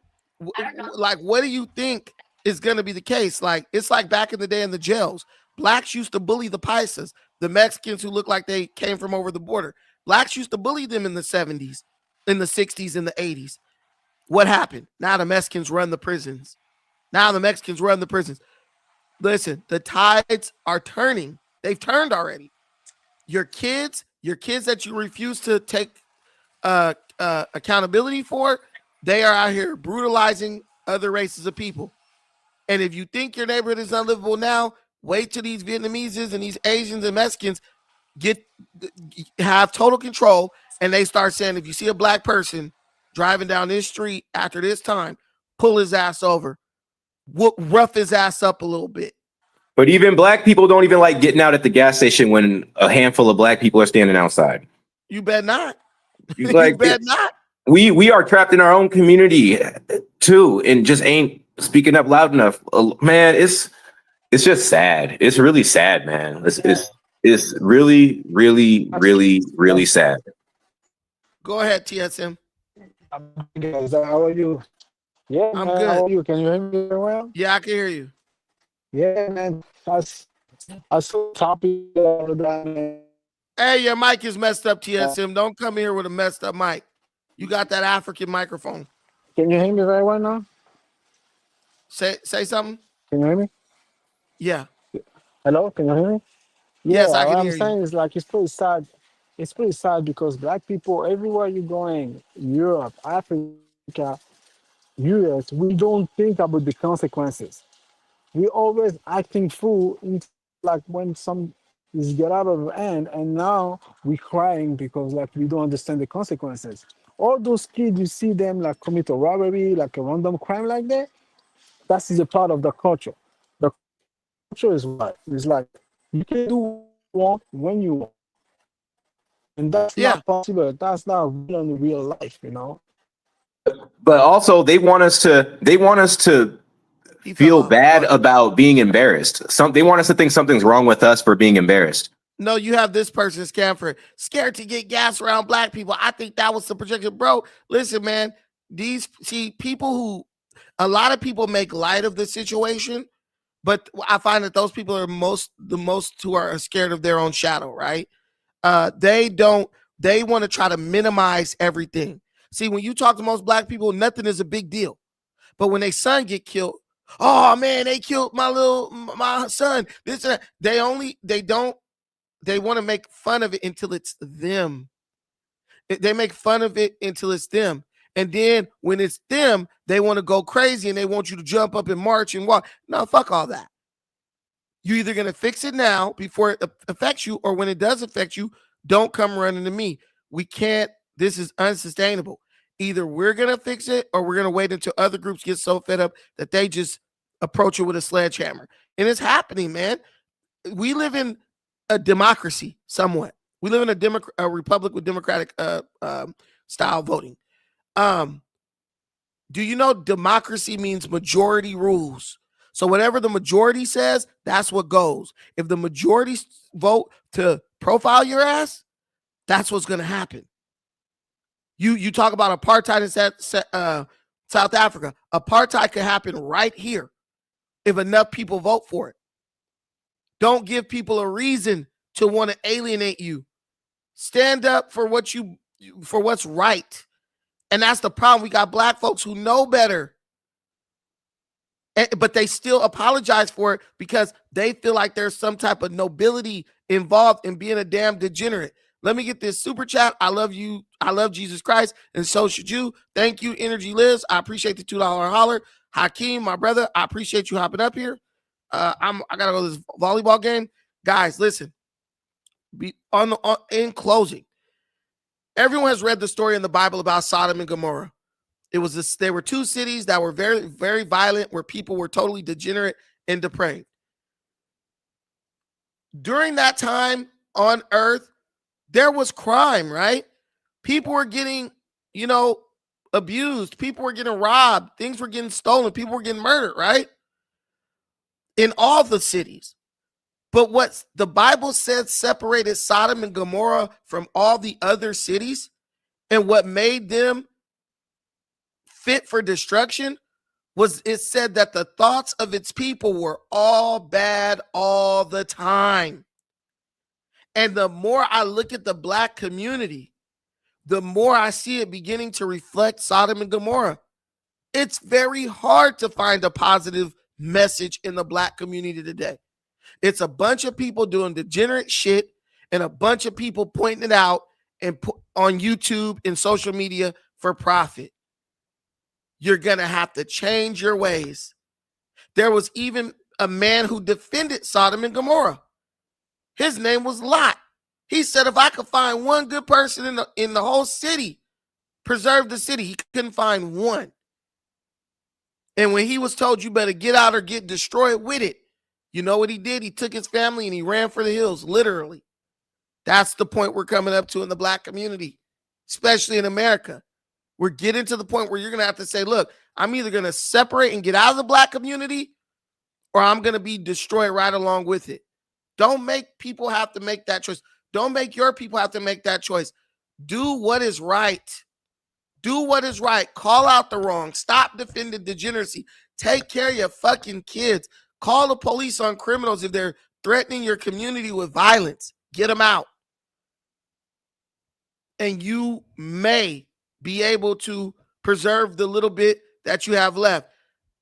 like, what do you think is going to be the case? Like, it's like back in the day in the jails. Blacks used to bully the paisas, the Mexicans who looked like they came from over the border. Blacks used to bully them in the 70s, in the 60s, in the 80s. What happened? Now the Mexicans run the prisons. Listen, the tides are turning. They've turned already. Your kids that you refuse to take accountability for, they are out here brutalizing other races of people. And if you think your neighborhood is unlivable now, wait till these Vietnamese and these Asians and Mexicans have total control, and they start saying, if you see a black person driving down this street after this time, pull his ass over. Rough his ass up a little bit.
But even black people don't even like getting out at the gas station when a handful of black people are standing outside.
You bet not.
You bet
not.
We are trapped in our own community too, and just ain't speaking up loud enough. Man, it's just sad. It's really sad, man. It's really, really, really, really sad.
Go ahead, TSM.
Guys, how are you? Yeah,
I'm
man,
good.
How are you? Can you hear me very well?
Yeah, I can hear you.
Yeah, man. I saw topic man.
Hey, your mic is messed up, TSM. Don't come here with a messed up mic. You got that African microphone.
Can you hear me very well now?
Say something.
Can you hear me?
Yeah.
Hello, can you hear me?
Yes, I can
what
hear
I'm
you.
saying is like it's pretty sad. It's pretty sad because black people everywhere you're going, Europe, Africa, US, we don't think about the consequences. We always acting fool, like when some is get out of hand, and now we crying because like we don't understand the consequences. All those kids, you see them like commit a robbery, like a random crime like that. That is a part of the culture. The culture is what? It's like you can do what you want when you want. And that's not possible. That's not real in real life, you know.
But also they want us to feel bad about being embarrassed. They want us to think something's wrong with us for being embarrassed.
No, you have this person, Scamford, scared to get gas around black people. I think that was the projection. Bro, listen, man. A lot of people make light of the situation, but I find that those people are the most who are scared of their own shadow, right? They want to try to minimize everything. See, when you talk to most black people, nothing is a big deal. But when their son get killed, oh man, they killed my son. This and that. They want to make fun of it until it's them. They make fun of it until it's them. And then when it's them, they want to go crazy and they want you to jump up and march and walk. No, fuck all that. You're either going to fix it now before it affects you, or when it does affect you, don't come running to me. We can't. This is unsustainable. Either we're going to fix it or we're going to wait until other groups get so fed up that they just approach it with a sledgehammer. And it's happening, man. We live in a democracy somewhat. We live in a republic with democratic style voting. Do you know democracy means majority rules? So whatever the majority says, that's what goes. If the majority vote to profile your ass, that's what's going to happen. You talk about apartheid in South Africa. Apartheid could happen right here if enough people vote for it. Don't give people a reason to want to alienate you. Stand up for what's right. And that's the problem. We got black folks who know better, but they still apologize for it because they feel like there's some type of nobility involved in being a damn degenerate. Let me get this super chat. I love you. I love Jesus Christ, and so should you. Thank you, Energy Liz. I appreciate the $2 holler. Hakeem, my brother, I appreciate you hopping up here. I gotta go to this volleyball game. Guys, listen. In closing, everyone has read the story in the Bible about Sodom and Gomorrah. There were two cities that were very, very violent, where people were totally degenerate and depraved. During that time on earth, there was crime, right? People were getting, abused. People were getting robbed. Things were getting stolen. People were getting murdered, right? In all the cities. But what the Bible said separated Sodom and Gomorrah from all the other cities, and what made them fit for destruction, was it said that the thoughts of its people were all bad all the time. And the more I look at the black community, the more I see it beginning to reflect Sodom and Gomorrah. It's very hard to find a positive message in the black community today. It's a bunch of people doing degenerate shit and a bunch of people pointing it out and on YouTube and social media for profit. You're going to have to change your ways. There was even a man who defended Sodom and Gomorrah. His name was Lot. He said, if I could find one good person in the whole city, preserve the city. He couldn't find one. And when he was told you better get out or get destroyed with it, you know what he did? He took his family and he ran for the hills, literally. That's the point we're coming up to in the black community, especially in America. We're getting to the point where you're going to have to say, look, I'm either going to separate and get out of the black community, or I'm going to be destroyed right along with it. Don't make people have to make that choice. Don't make your people have to make that choice. Do what is right. Do what is right. Call out the wrong. Stop defending degeneracy. Take care of your fucking kids. Call the police on criminals if they're threatening your community with violence. Get them out. And you may be able to preserve the little bit that you have left.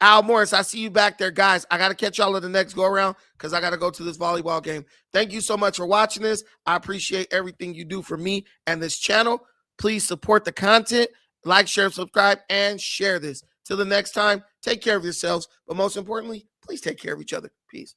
Al Morris, I see you back there. Guys, I got to catch y'all at the next go-around because I got to go to this volleyball game. Thank you so much for watching this. I appreciate everything you do for me and this channel. Please support the content. Like, share, subscribe, and share this. Till the next time, take care of yourselves. But most importantly, please take care of each other. Peace.